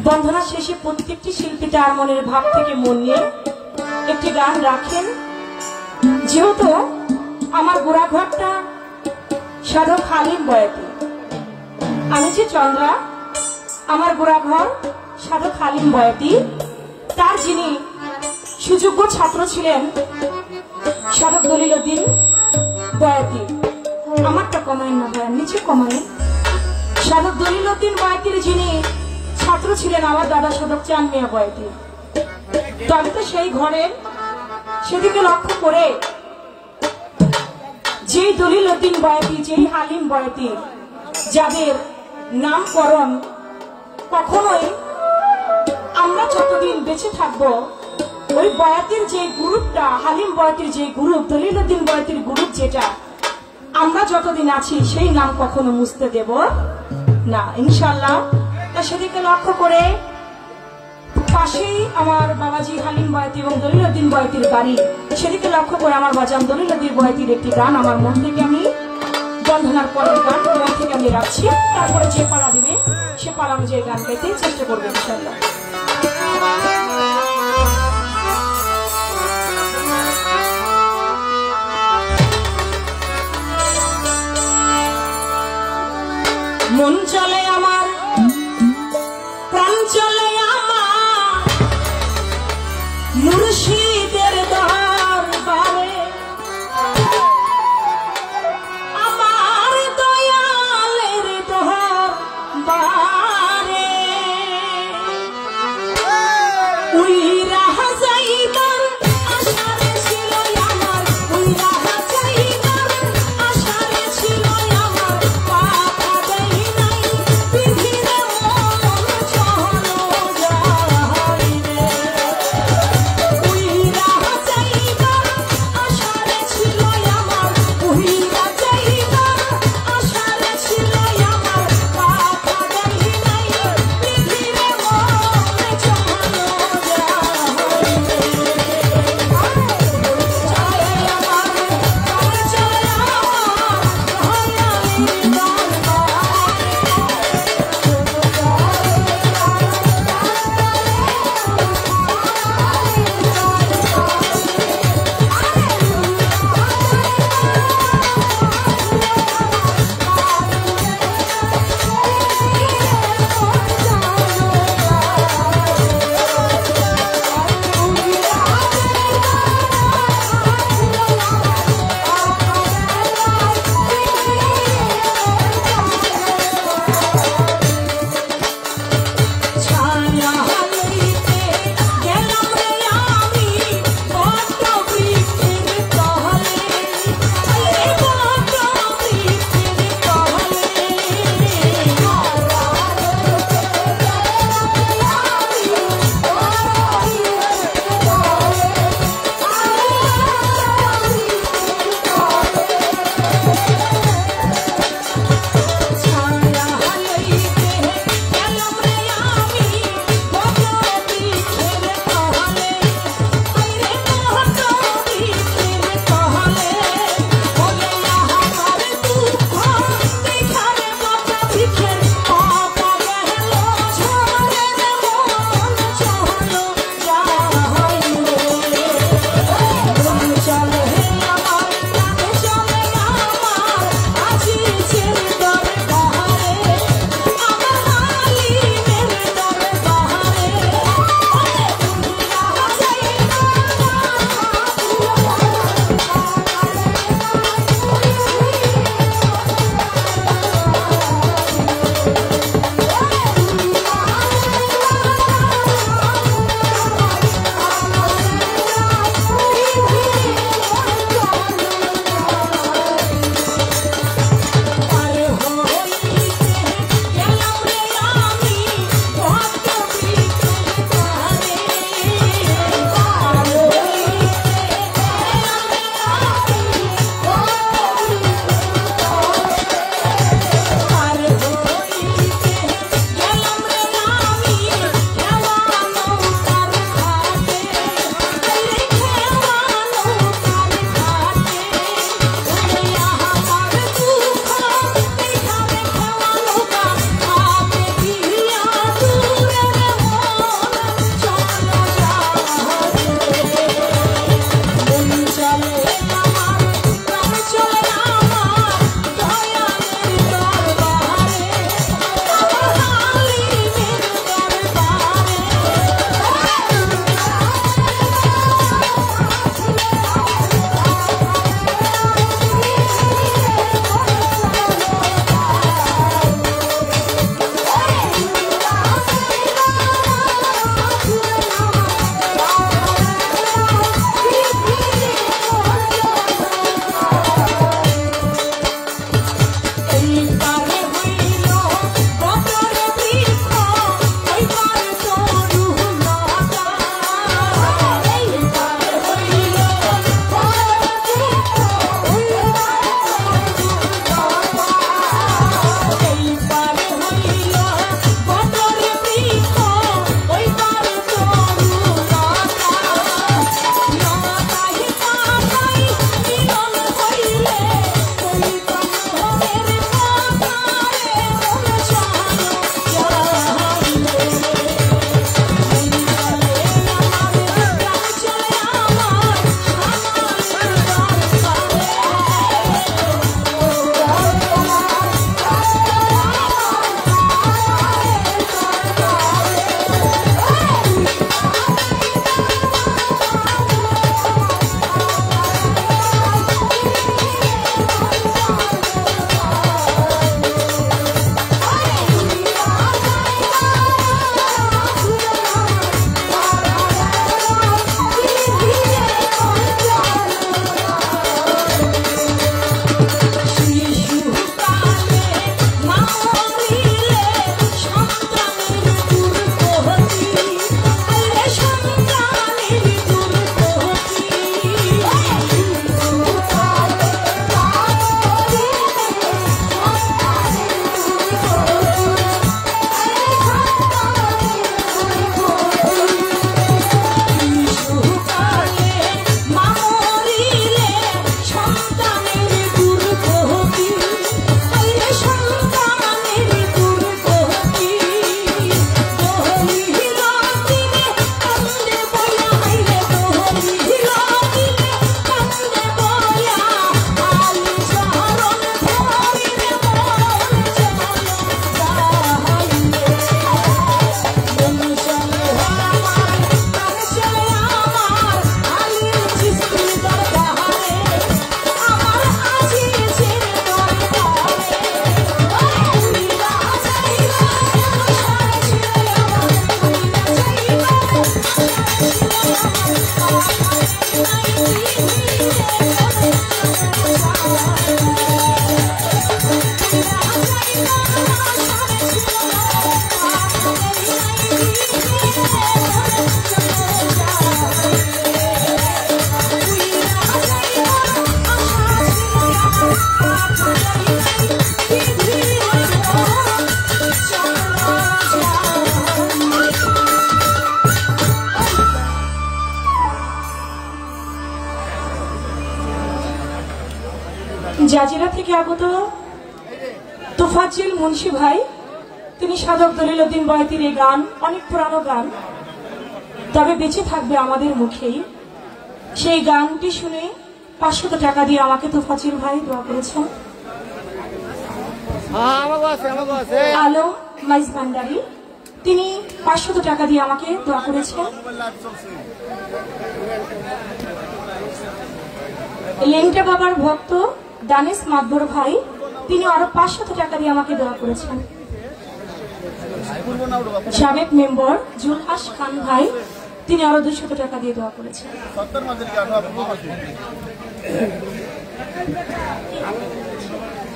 Speaker 4: বন্ধনা শেষে প্রত্যেকটি শিল্পী তার মনের ভাব থেকে মন নিয়ে একটি গান রাখেন যেহেতু আমার গোড়াঘরটা সাধক হালিম বয়াতি আমি যে চন্দ্রা আমার গোড়াঘর সাধক হালিম বয়াতি তার যিনি সুযোগ্য ছাত্র ছিলেন সাধক দলিলউদ্দিন বয়াতি আমারটা কমায়েন না ভাই নিচে কমায়েন সাধক দলিলউদ্দিন বয়াতির যিনি ছাত্র ছিলেন আমার দাদা সাধক চাঁদ মিয়া বয়াতি তো আমি তো সেই ঘরের সেদিকে লক্ষ্য করে যেই দলিলউদ্দিন বয়াতি যেই হালিম বয়াতি যাদের নামকরণ কখনোই আমরা যতদিন বেঁচে থাকবো ওই বয়াতির যে গ্রুপটা হালিম বয়াতির যে গ্রুপ দলিলউদ্দিন বয়াতির গ্রুপ যেটা আমরা যতদিন আছি সেই নাম কখনো মুছতে দেব না ইনশাআল্লাহ। তা সেদিকে লক্ষ্য করে পাশেই আমার বাবাজি হালিম বয়াতি এবং দলিলউদ্দিন বয়াতির বাড়ি সেদিকে লক্ষ্য করে আমার বাজান দলিলউদ্দিন বয়াতির একটি গান আমার মন থেকে আমি বন্ধনার পরের গান মন থেকে আমি রাখছি তারপরে যে পালা দিবে সে পালা অনুযায়ী গান গাইতে চেষ্টা করবে ইনশাআল্লাহ। মন চলে আমার প্রাণ চলে আমার মুর্শিদের দরবারে আমার দয়ালের দরবারে উইরা যাইবার জাজিরা থেকে আগত তোফাজ্জল মুন্সি ভাই, তিনি সাধক দলিলউদ্দিন বয়াতির এই গান অনেক পুরানো গান, তবে বেঁচে থাকবে আমাদের মুখেই। সেই গানটি শুনে 500 টাকা দিয়ে আমাকে তোফাজ্জল ভাই দোয়া করেছেন। আলম মাইজ ভান্ডারী, তিনি 500 টাকা দিয়ে আমাকে দোয়া করেছেন। লেংটা বাবার ভক্ত দানেশ মাতবর ভাই, তিনি আরো 500 টাকা দিয়ে আমাকে দোয়া করেছেন। সাবেক মেম্বার জুলহাস খান ভাই, তিনি আরো 200 টাকা দিয়ে দোয়া করেছেন।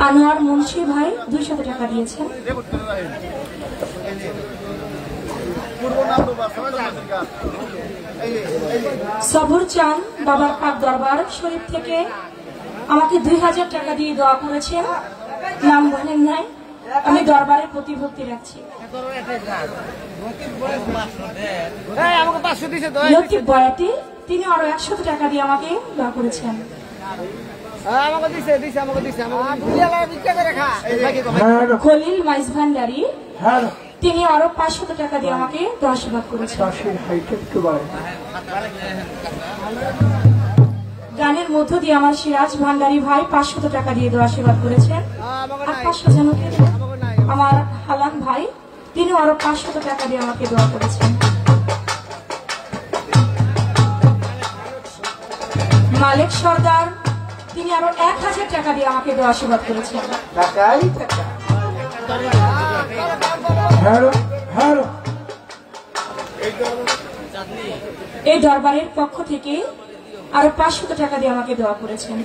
Speaker 4: আনোয়ার মুন্সি ভাই 200 টাকা দিয়েছেন। সবুর চান বাবার পাক দরবার শরীফ থেকে আমাকে 2000 টাকা দিয়ে দোয়া করেছেন। নাম বলেন নাই, আমি দরবারে প্রতিভক্তি রাখছি। লতিফ বয়াতি, তিনি আরো 100 টাকা দিয়ে আমাকে দোয়া করেছেন। খলিল মাইজ ভান্ডারী, তিনি আরো 500 টাকা দিয়ে আমাকে দোয়া আশীর্বাদ করেছেন। গানের মধ্য দিয়ে আমার সিরাজ ভান্ডারী ভাই 500 টাকা দিয়ে দোয়া আশীর্বাদ করেছেন। আর 500 জনকে আমার হালান ভাই, তিনি আরো 500 টাকা দিয়ে আমাকে দোয়া করেছেন। মালিক সর্দার, তিনি আরো 1000 টাকা দিয়ে আমাকে দোয়া আশীর্বাদ করেছেন। এই দরবারের পক্ষ থেকে আরো 500 টাকা দিয়ে আমাকে দোয়া করেছেন।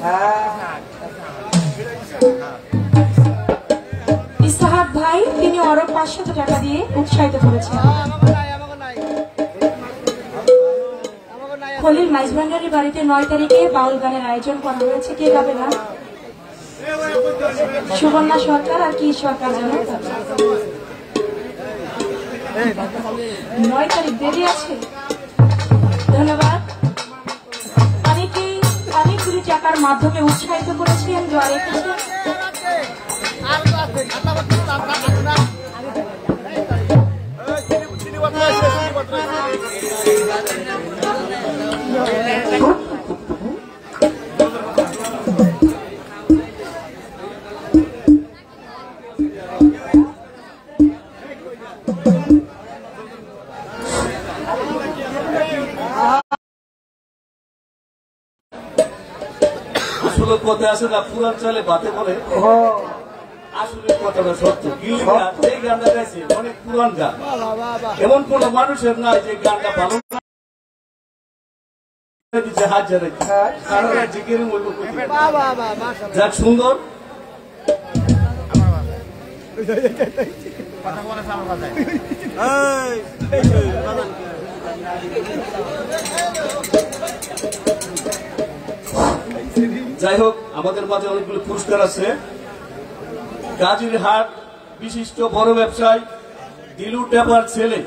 Speaker 4: ইসহাক ভাই, তিনি আরো 500 টাকা দিয়ে উৎসাহিত করেছেন। খলিল মাইজ ভান্ডারীর বাড়িতে 9 তারিখে বাউল গানের আয়োজন করা হয়েছে। কে গাবে গান? সুবর্ণা সরকার আর কি সরকার জানো? 9 তারিখ দেরি আছে। ধন্যবাদ। অনেকগুলি টাকার মাধ্যমে উৎসাহিত করেছেন, দোয়া রেখেছেন।
Speaker 5: কথা আছে না, পুরান চালে বাতে বলে, আসলে কথাটা সত্য। এই গানটা গাইছে অনেক পুরান গান, এমন কোন মানুষের নাই যে গানটা ভালো যাক সুন্দর। যাই হোক, আমাদের মাঝে অনেকগুলো পুরস্কার আছে। গাজীরহাট বিশিষ্ট বড় ব্যবসায়ী দিলু টেপার ছেলে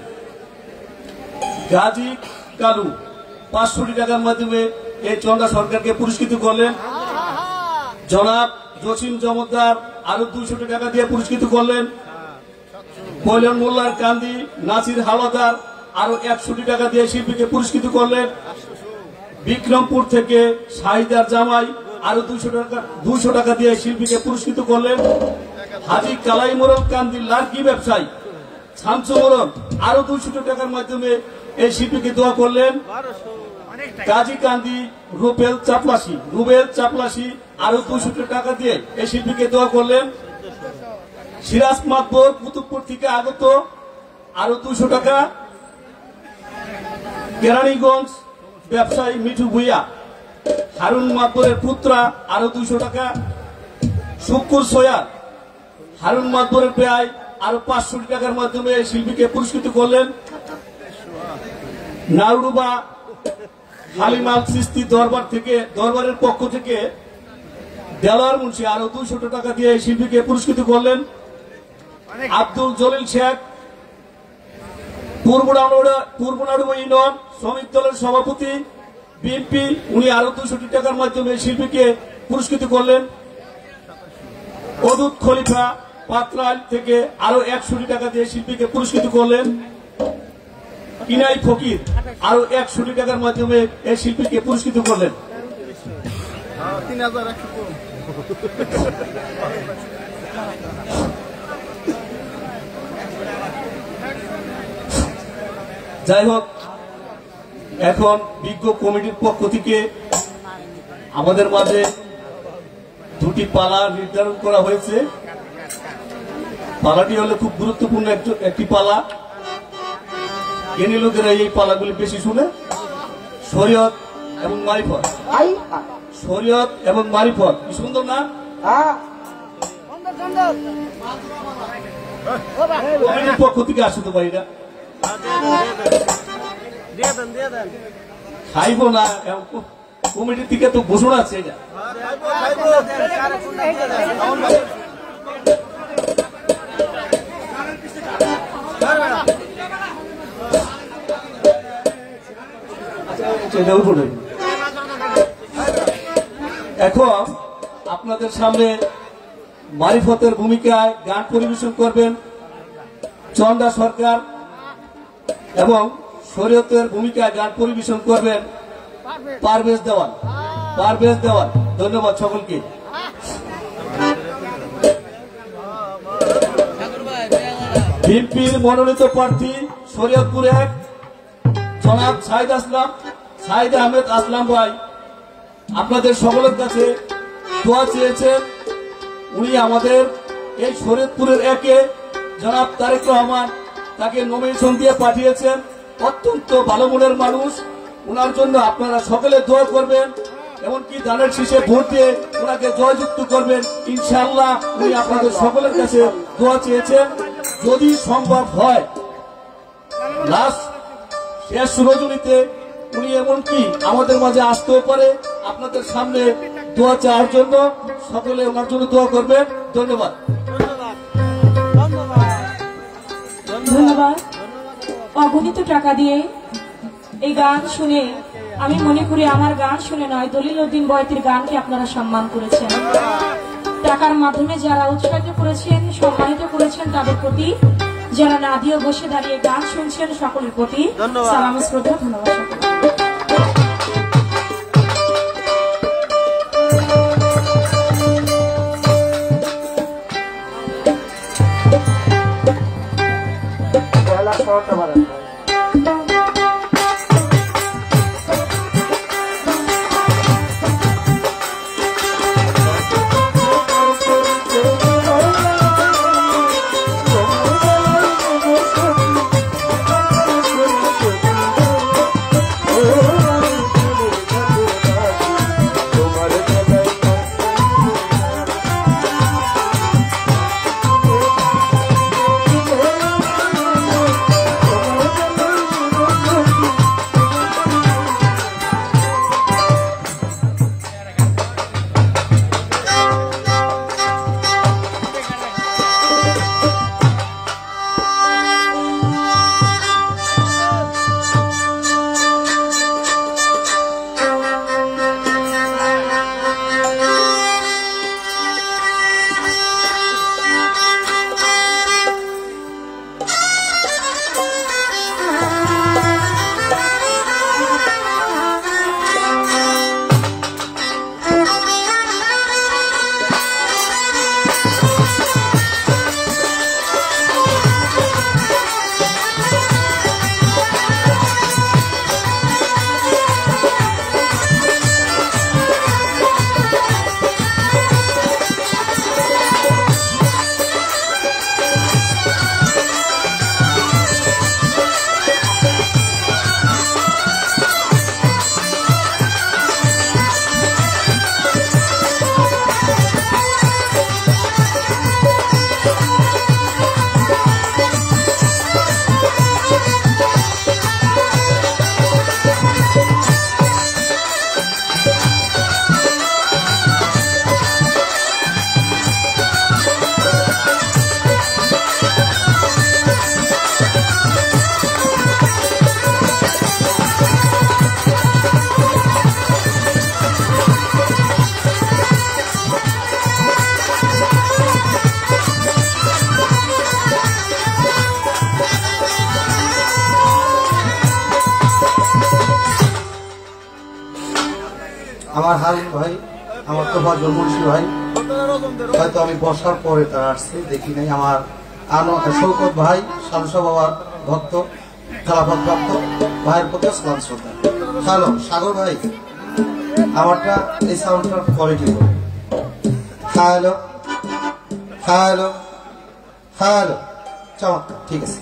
Speaker 5: গাজী কালু 500 টাকার মাধ্যমে এই চন্দা সরকারকে পুরস্কৃত করলেন। জনাব জসিম জমদ্দার আরো 200 টাকা দিয়ে পুরস্কৃত করলেন। কল্যাণ মোল্লার কান্দি নাসির হাওলাদার আরো 100 টাকা দিয়ে শিল্পীকে পুরস্কৃত করলেন। বিক্রমপুর থেকে শাহিদার জামাই আরো 200 টাকা দিয়ে শিল্পীকে পুরস্কৃত করলেন। হাজি কালাই মোরল কান্দি লার্কি ব্যবসায়ী শামসু মোরল আরো 200 টাকার মাধ্যমে এই শিল্পীকে দোয়া করলেন। গাজী কান্দি রুবেল চাপলাসি আরো 200 টাকা দিয়ে এই শিল্পীকে দোয়া করলেন। সিরাজ মাতবর কুতুবপুর থেকে আগত আরো 200 টাকা। কেরানীগঞ্জ ব্যবসায়ী মিঠু ভুইয়া হারুন মাতবরের পুত্রা আরো 200 টাকা, শুকুর সৈয়াদ হারুন মাতবরের প্রায় আরো 500 টাকার মাধ্যমে শিল্পীকে পুরস্কৃত করলেন। নাউরুবা হালিমাল সৃষ্টি দরবারের পক্ষ থেকে দেওয়ার মুন্সি আরো 200 টাকা দিয়ে শিল্পীকে পুরস্কৃত করলেন। আব্দুল জলিল শেখ পূর্বনাড়ুয়া ইউনিয়ন শ্রমিক দলের সভাপতি বিএনপি, উনি আরো 200 টাকার মাধ্যমে শিল্পীকে পুরস্কৃত করলেন। অদূত খলিফা পাত্রাল থেকে আরো 100 টাকা দিয়ে শিল্পীকে পুরস্কৃত করলেন। কিনাই ফকির আরো 100 টাকার মাধ্যমে এই শিল্পীকে পুরস্কৃত করলেন। যাই হোক, এখন বিজ্ঞ কমিটির পক্ষ থেকে আমাদের মাঝে 2টি পালা নির্ধারণ করা হয়েছে। পালাটি হলো খুব গুরুত্বপূর্ণ একটি পালা। জ্ঞানী লোকেরা এই পালাগুলি বেশি শুনে। শরীয়ত এবং মারিফত, শরীয়ত এবং মারিফত, কি সুন্দর না? কমিটির পক্ষ থেকে আসে তো ভাইরা, খাইব না কমিটির থেকে তো ঘোষণা আছে এটা। এখন আপনাদের সামনে মারিফতের ভূমিকায় গান পরিবেশন করবেন চন্দা সরকার এবং শরীয়তের ভূমিকায় গান পরিবেশন করবেন পারভেজ দেওয়ান। ধন্যবাদ সকলকে। বিএনপির মনোনীত প্রার্থী শরীয়তপুর 1 জনাব সাইদ আহমেদ আসলাম ভাই আপনাদের সকলের কাছে দোয়া চেয়েছেন। উনি আমাদের এই শরীয়তপুরের 1-এ জনাব তারেক রহমান তাকে নমিনেশন দিয়ে পাঠিয়েছেন। অত্যন্ত ভালো মনের মানুষ, ওনার জন্য আপনারা সকলে দোয়া করবেন, এমনকি দানের শীষে ভোট দিয়ে ওনাকে জয়যুক্ত করবেন। ইনশাআল্লাহ উনি আপনাদের সকলের কাছে দোয়া চেয়েছেন। যদি সম্ভব হয় লাস্ট শেষ রজনীতে উনি এমনকি আমাদের মাঝে আসতেও পারে আপনাদের সামনে দোয়া চাওয়ার জন্য। সকলে ওনার জন্য দোয়া করবেন। ধন্যবাদ।
Speaker 4: ধন্যবাদ। অগণিত টাকা দিয়ে এই গান শুনে আমি মনে করি আমার গান শুনে নয়, দলিল উদ্দিন বয়তির গানকে আপনারা সম্মান করেছেন। টাকার মাধ্যমে যারা উৎসাহিত করেছেন, সম্মানিত করেছেন, তাদের প্রতি, যারা না দিয়ে বসে দাঁড়িয়ে গান শুনছেন সকলের প্রতি সালাম শ্রদ্ধা, ধন্যবাদ সকলকে।
Speaker 2: আমার হারুন ভাই, আমার তো ফজল মুন্সি ভাই, হয়তো আমি বসার পরে তারা আসছে, দেখি নাই। আমার শৌকত ভাই, শামসা বাবার ভক্ত, খেলাফত প্রাপ্ত ভাইয়ের প্রতি সালাম শ্রদ্ধা। হ্যালো সাগর ভাই, আমারটা এই সাউন্ডটার কোয়ালিটি বলে। হ্যালো হ্যালো হ্যালো, চমৎকার, ঠিক আছে।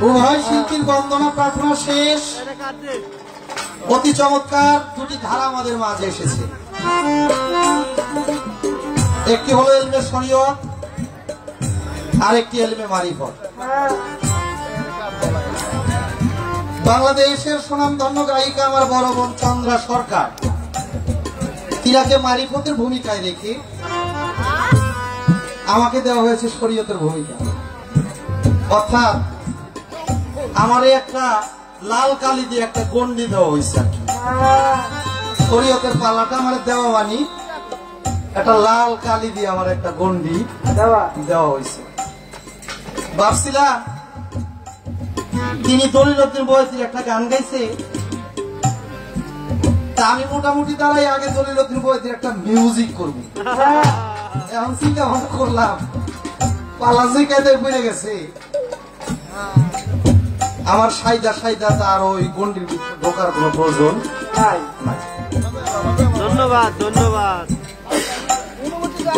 Speaker 2: উভয় শিল্পীর বন্দনা প্রার্থনা শেষ। অতি চমৎকার দুটি ধারা আমাদের মাঝে এসেছে। একটি হলো এলমে শরীয়ত, আর একটি এলমে মারিফত। বাংলাদেশের সুনামধন্য গায়িকা আমার বড় বোন চন্দ্রা সরকার, তিনাকে মারিফতের ভূমিকায় রেখে আমাকে দেওয়া হয়েছে শরীয়তের ভূমিকা। অর্থাৎ আমারে একটা লাল কালি দিয়ে একটা গন্ডি দেওয়া হয়েছে আর কি। শরীয়তের পাল্লাটা আমার দেওয়া মানি একটা লাল কালি দিয়ে আমার একটা গন্ডি দেওয়া হয়েছে। ভাবছিলাম তিনি দলিলুদ্দিন বয়সের একটা গান গাইছে, তা আমি মোটামুটি দাঁড়াই আগে দলিলুদ্দিন বয়সের একটা মিউজিক করবো। এখন চিন্তা ভাবনা করলাম পালা জিকাতে পড়ে গেছে, আমার সাইদা তার ওই গন্ডির ঢোকার কোন প্রয়োজন নাই।
Speaker 3: ধন্যবাদ ধন্যবাদ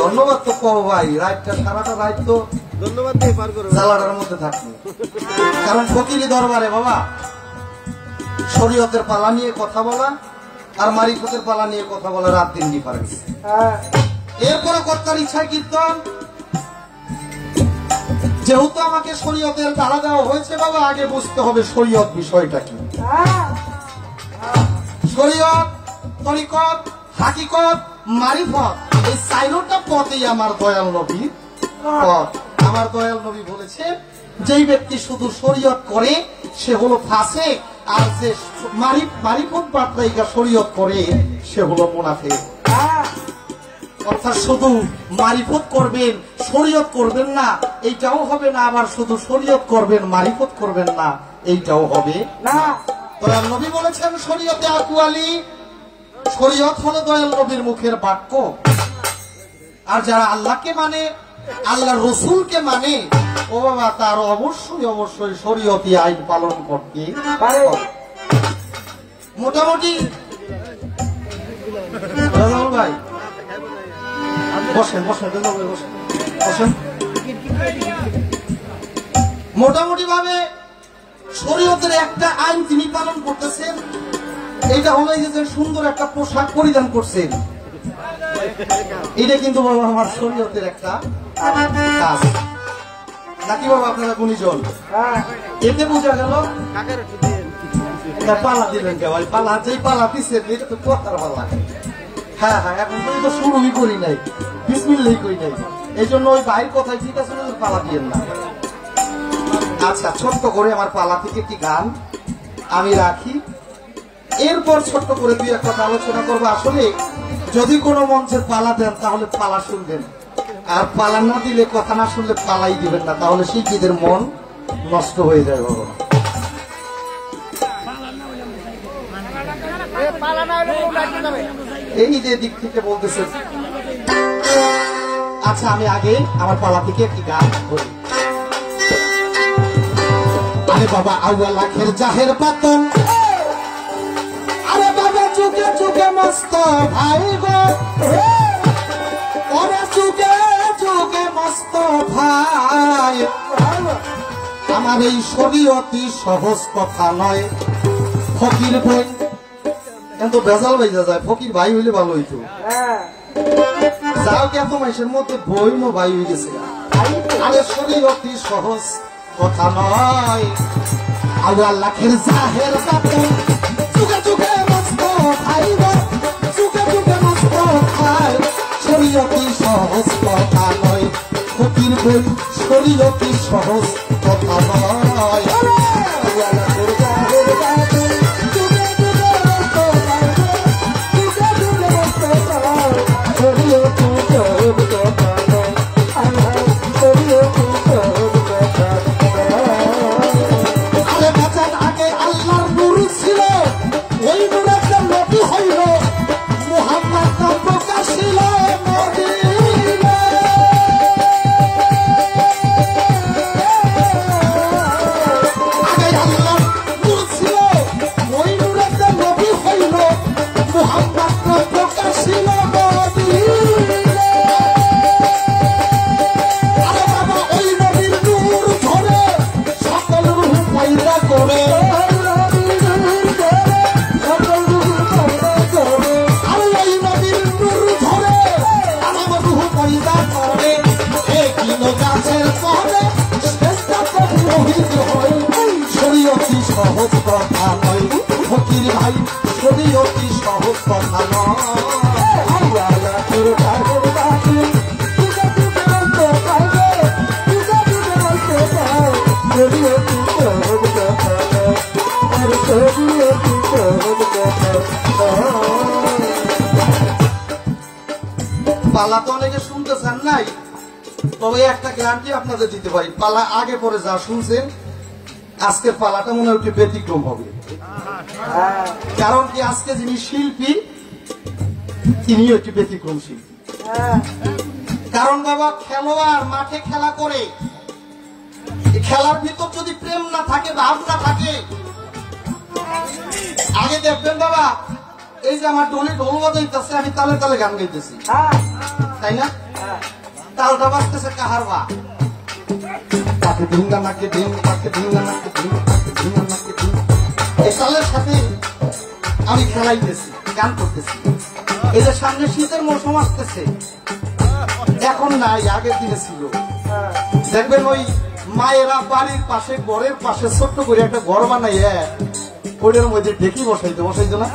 Speaker 2: ধন্যবাদ তো কও ভাই, রাইটটা সারাটা রাইট তো
Speaker 3: ধন্যবাদ দিয়ে পার করো।
Speaker 2: জালাটার মধ্যে থাকবে, কারণ ফকিরি দরবারে বাবা শরীয়তের পালা নিয়ে কথা বলা আর মারিফতের পালা নিয়ে কথা বলা রাত দিন ডিফারেন্স। এরপরে কর্তার ইচ্ছায় কীর্তন, যেহেতু আমাকে শরীয়তের ধারা দেওয়া হয়েছে বাবা, আগে বুঝতে হবে শরীয়ত বিষয়টা কি। শরীয়ত, তরিকত, হাকিকত, মারিফত, এই চাইরটা পথেই আমার দয়াল নবীর পথ। আমার দয়াল নবী বলেছে যেই ব্যক্তি শুধু শরীয়ত করে সে হলো ফাসিক, আর যে মারিফত বাতলাইকা শরীয়ত করে সে হলো মুনাফিক। অর্থাৎ শুধু মারিফত করবেন শরীয়ত করবেন না এইটাও হবে না, আবার শুধু শরীয়ত করবেন মারিফত করবেন না এইটাও হবে না। দয়াল নবী বলেছেন শরীয়তে আকুয়ালি, শরীয়ত হলো দয়াল নবীর মুখের বাক্য। আর যারা আল্লাহকে মানে, আল্লাহ রসুলকে মানে, ও বাবা তার অবশ্যই শরীয়তি আইন পালন করতে পারে। মোটামুটি ভাই বসেন মোটামুটি ভাবে শরীয়তের একটা আইন তিনি পালন করতেছেন। এটা হলো যে সুন্দর একটা পোশাক পরিধান করছেন, এটা কিন্তু বাবা আমার শরীয়তের একটা কাজ নাকি বাবা? আপনারা গুণীজন, এতে বোঝা গেল পালা দিলেন কে ভাই? পালা যেই পালা দিচ্ছেন এটা তো কথার পালা। হ্যাঁ এখন তো শুরুই করি নাই, বিসমিল্লাহি করি নাই, এই জন্য ওই ভাইয়ের কথাই ঠিক আছে, পালা দিয়েন না। আচ্ছা, ছোট্ট করে আমার পালা থেকে একটি গান আমি রাখি, এরপর ছোট্ট করে দুই এক কথা আলোচনা করবো। আসলে যদি কোনো মঞ্চের পালা দেন তাহলে পালা শুনবেন, আর পালা না দিলে কথা না শুনলে পালাই দিবেন না, তাহলে শিল্পীদের মন নষ্ট হয়ে যায় বাবা। এই যে দিক থেকে বলতেছে। আচ্ছা, আমি আগে আমার পালা থেকে একটি গান করি। আরে বাবা আউয়া লাখের জাহের পাতন, আরে বাবা চুকে চুকে মস্ত ভাই গো, ওরে চুকে চুকে মস্ত ভাই, আমার এই শরীয়তি সহজ কথা নয়। ফকির ভাই কিন্তু বেজাল বাইজা যায়, ফকির ভাই হইলে ভালো হইতো। যাও কি এত মাসের মধ্যে বই মো ভাই হয়ে গেছে। আরে শরীয়তি সহজ কথা নয়, আল্লাহ লাখের জাহের পাতন, চুকে চুকে মস্ত ভাই গো, চুকে চুকে মস্ত ভাই, শরীয়তি সহজ কথা নয়। ফকির ভাই শরীয়তি সহজ কথা নয়। আগে আল্লাহর নূর ছিল, ওই নূর একটা
Speaker 1: ভাই যদি অতি সহজ কথা পালা তো অনেকে শুনতে চান নাই, তবে একটা গ্যারান্টি আপনাদের দিতে পারি, পালা আগে পরে যা শুনছেন আজকের পালাটা মনে হয় একটু ব্যতিক্রম হবে। কারণ কি আজকে যিনি শিল্পী তিনিও একটি ব্যতিক্রম শিল্পী। কারণ বাবা খেলোয়াড় মাঠে খেলা করে, খেলার ভিতর যদি প্রেম না থাকে, ভাব না থাকে, আগে দেখবেন বাবা এই যে আমার ডোলে ঢোল বাজাইতেছে, আমি তালে তালে গান গাইতেছি, তাই না? তালটা বাজতেছে কাহার বা তাকে ঢিঙ্গা নাকে ঢিং, তাকে ঢিঙ্গা নাকে ঢিং, তাকে ঢিঙ্গা নাকে ঢিং, এই তালের সাথে আমি খেলাইতেছি, গান করতেছি। এই যে সামনে শীতের মৌসুম আসতেছে, এখন নাই, আগের দিনে ছিল। দেখবেন ওই মায়েরা বাড়ির পাশে ঘরের পাশে ছোট্ট করে একটা ঘর বানাই, ওইটার মধ্যে ডেকি বসাইতো, বসাইতো না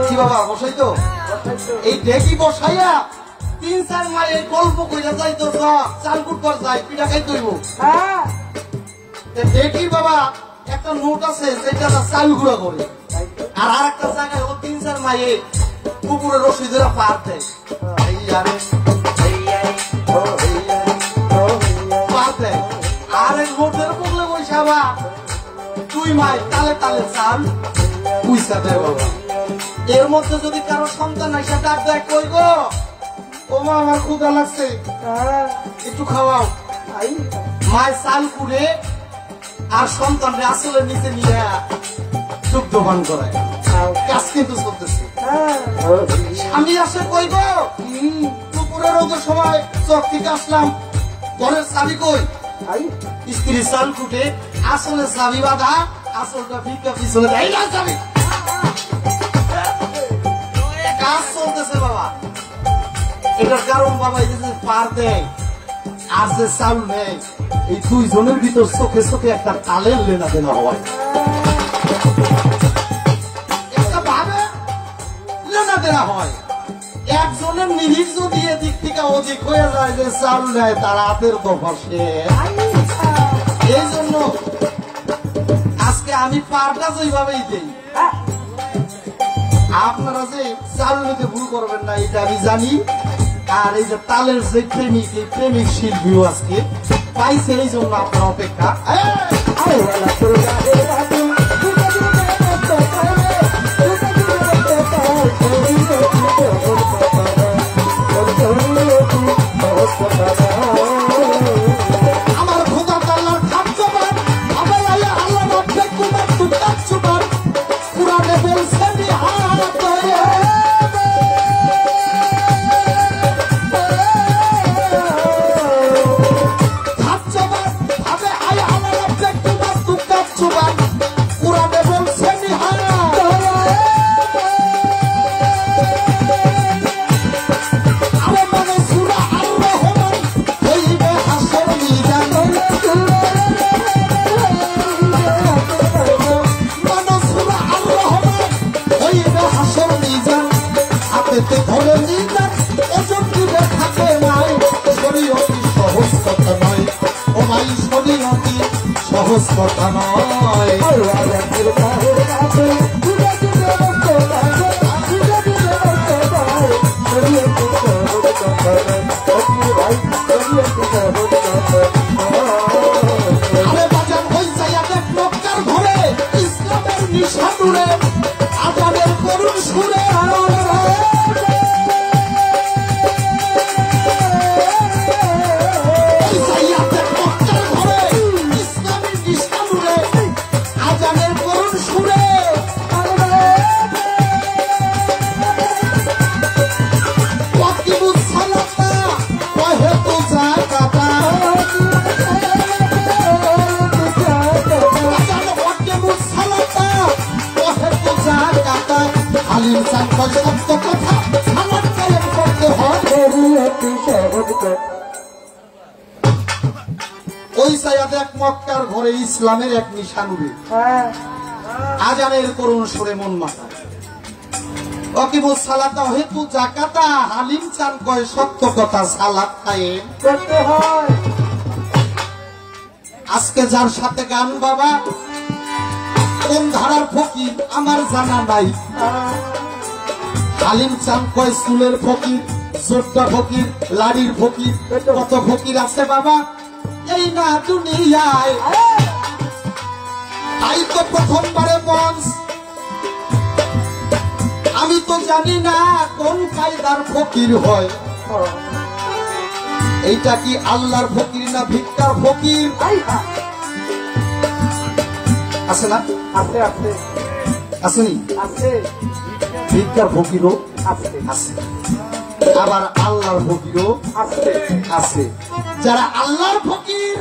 Speaker 1: কি বাবা? বসাইতো। এই ডেকি বসাইয়া 3-4 মায়ে গল্প কইরা যাইতো, চাল কুটবার যায়, পিঠা খাইতে হইব। ডেকি বাবা একটা নোট আছে যেটা চাল গুঁড়া করে, আর একটা জায়গায় ও 3-4 মায়ে কুকুরে রশি ধরে পার দেয়, পার দেয়। আর এই নোটের বগলে বৈশাবা 2 মাই তালে তালে চাল পুইসা দেয় বাবা। এর মধ্যে যদি কারো সন্তান আইসা ডাক দেয়, কই গো ও মা আমার ক্ষুধা লাগছে একটু খাওয়াও, মায় চাল কুড়ে আর সন্তানরে আসলে নিচে নিয়ে দুগ্ধ পান করায়, কাজ কিন্তু চলতেছে। আমি আসে কই গো দুপুরের রোদের সময় চক থেকে আসলাম, ঘরের চাবি কই? স্ত্রী চাল কুটে আসলে চাবি বাঁধা, আসলটা ভিক্ষা পিছনে চাবি, কাজ চলতেছে বাবা। এটার কারণ বাবা এই যে পার দেয় আর যে চাল নেয়, এই 2 জনের ভিতর চোখে চোখে একটা তালের লেনা দেনা হয়, একটা ভাবে লেনা দেনা হয়। একজনের নিরিখ যদি এদিক থেকে অধিক হয়ে যায় যে চাল নেয়, তার হাতের দফা শেষ। এই জন্য আজকে আমি পারটা যেভাবেই দেই, আপনারা যে চাল নিতে ভুল করবেন না, এটা আমি জানি। আর এই যে তালের যে প্রেমিক, এই প্রেমিক শিল্পীও আজকে পাইছে, এই জন্য আপনার অপেক্ষা। আমার খোদা তাল্লার খাদ্যবান আমার আল্লাহ মাঠে কুমার তুকার চুমার পুরানে বলছেন সহজ কথা নয়। আরে বাজার হই যাইয়া দেখ মক্কার ঘরে ইসলামের নিশা তুলে আজানের করুণ সুরে ওই সাইয়াদ এক মক্কার ঘরে ইসলামের এক নিশান উড়ে।
Speaker 2: আজানের করুণ সুরে মন মাতা অকিমুস সালাতা হেতু জাকাতা হালিম চান কয় সত্য কথা সালাত খায়ে
Speaker 1: করতে হয়।
Speaker 2: আজকে যার সাথে গান বাবা কোন ধারার ফকির আমার জানা নাই। হালিম চান কয় চুলের ফকির, চোদ্দা ফকির, লাড়ির ফকির, কত ফকির আছে বাবা এই না দুনিয়ায়। তাই তো প্রথমবারে মঞ্চ আমি তো জানি না কোন কায়দার ফকির হয়। এইটা কি আল্লাহর ফকির না ভিক্ষার ফকির? আছে না?
Speaker 1: আছে আছে
Speaker 2: আসেনি?
Speaker 1: আছে
Speaker 2: ভিক্ষার ফকিরও
Speaker 1: আছে
Speaker 2: আছে, আবার আল্লাহর ফকিরও
Speaker 1: আছে।
Speaker 2: আছে। যারা আল্লাহর ফকির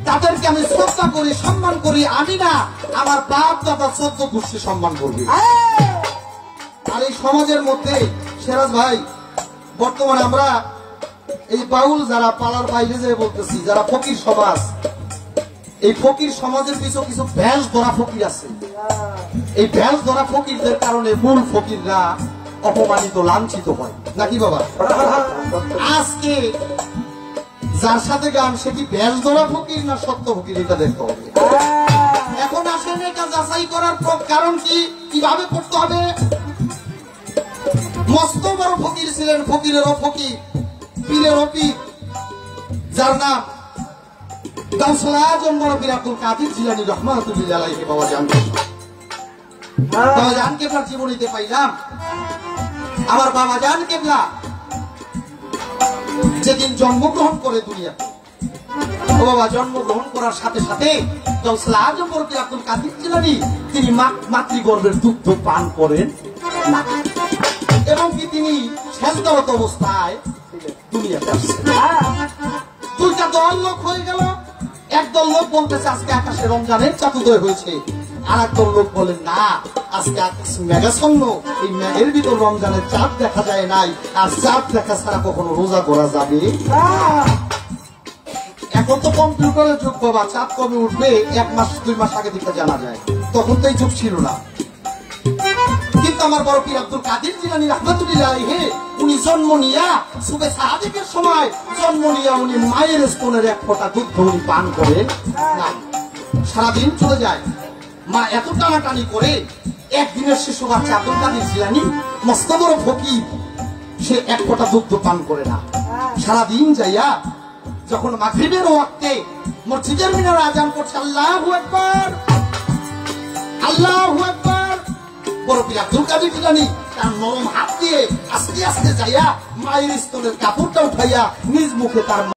Speaker 2: তাদেরকে আমি শ্রদ্ধা করি, সম্মান করি। আমি না, আমার বাপ দাদা 14 গোষ্ঠী সম্মান করবে। আর এই সমাজের মধ্যে সিরাজ ভাই বর্তমানে আমরা এই বাউল যারা পালার বাইরে যে বলতেছি, যারা ফকির সমাজ, এই ফকির সমাজের পিছু কিছু ভ্যাস ধরা ফকির আছে। এই ভ্যাস ধরা ফকিরদের কারণে মূল ফকিররা অপমানিত, লাঞ্ছিত হয় নাকি বাবা? আজকে যার সাথে গান সে কি ভ্যাস ধরা ফকির না সত্য ফকির, এটা দেখতে হবে। এখন আসেন এটা যাচাই করার কারণ কি, কিভাবে করতে হবে? মস্ত বড় ফকির ছিলেন, ফকিরেরও ফকির, পীরেরও পীর, যার নাম গাউসুল আজম বড় পীর আব্দুল কাদের জিলানী রহমাতুল্লাহি আলাইহি। বাবা জান কেবলার জীবনীতে পাইলাম আমার বাবা জান কেবলা যেদিন জন্মগ্রহণ করে দুনিয়াতে, ও বাবা জন্মগ্রহণ করার সাথে সাথে গাউসুল আজম বড় পীর আব্দুল কাদের জিলানী তিনি মাতৃগর্ভের দুগ্ধ পান করেন না, এবং কি তিনি সেজদারত অবস্থায় দুনিয়াতে আসছেন। দুইটা দল লোক হয়ে গেল। একদল লোক বলতেছে আজকে আকাশে রমজানের চাঁদোদয় হয়েছে, আর একদল লোক বলেন না আজকে আকাশ মেঘাচ্ছন্ন, এই মেঘের ভিতর রমজানের চাঁদ দেখা যায় নাই, আর চাঁদ দেখা ছাড়া কখনো রোজা করা যাবে? এখন তো কম্পিউটারের যুগ বাবা, চাঁদ কবে উঠবে 1 মাস 2 মাস আগে থেকে জানা যায়, তখন তো এই যুগ ছিল না। কিন্তু আমার বড় পীর আব্দুল কাদের জিলানী রাহমাতুল্লাহি আলাইহি উনি জন্ম নিয়া সুবে সাদিকের সময় জন্ম নিয়া উনি মায়ের স্তনের 1 ফোঁটা দুধ উনি পান করেন না। সারাদিন চলে যায়, মা এত টানাটানি করে একদিনের শিশু বাচ্চা আব্দুল কাদের জিলানী মস্ত বড় ফকির, সে 1 ফোঁটা দুধ পান করে না। সারাদিন যাইয়া যখন মাগরিবের ওয়াক্তে মসজিদের মিনারে আযান করছে আল্লাহু আকবার আল্লাহু আকবার, বড় পীর আব্দুল কাদের জিলানী তার নরম হাত দিয়ে আস্তে আস্তে যাইয়া মায়ের স্তনের কাপড়টা উঠাইয়া নিজ মুখে তার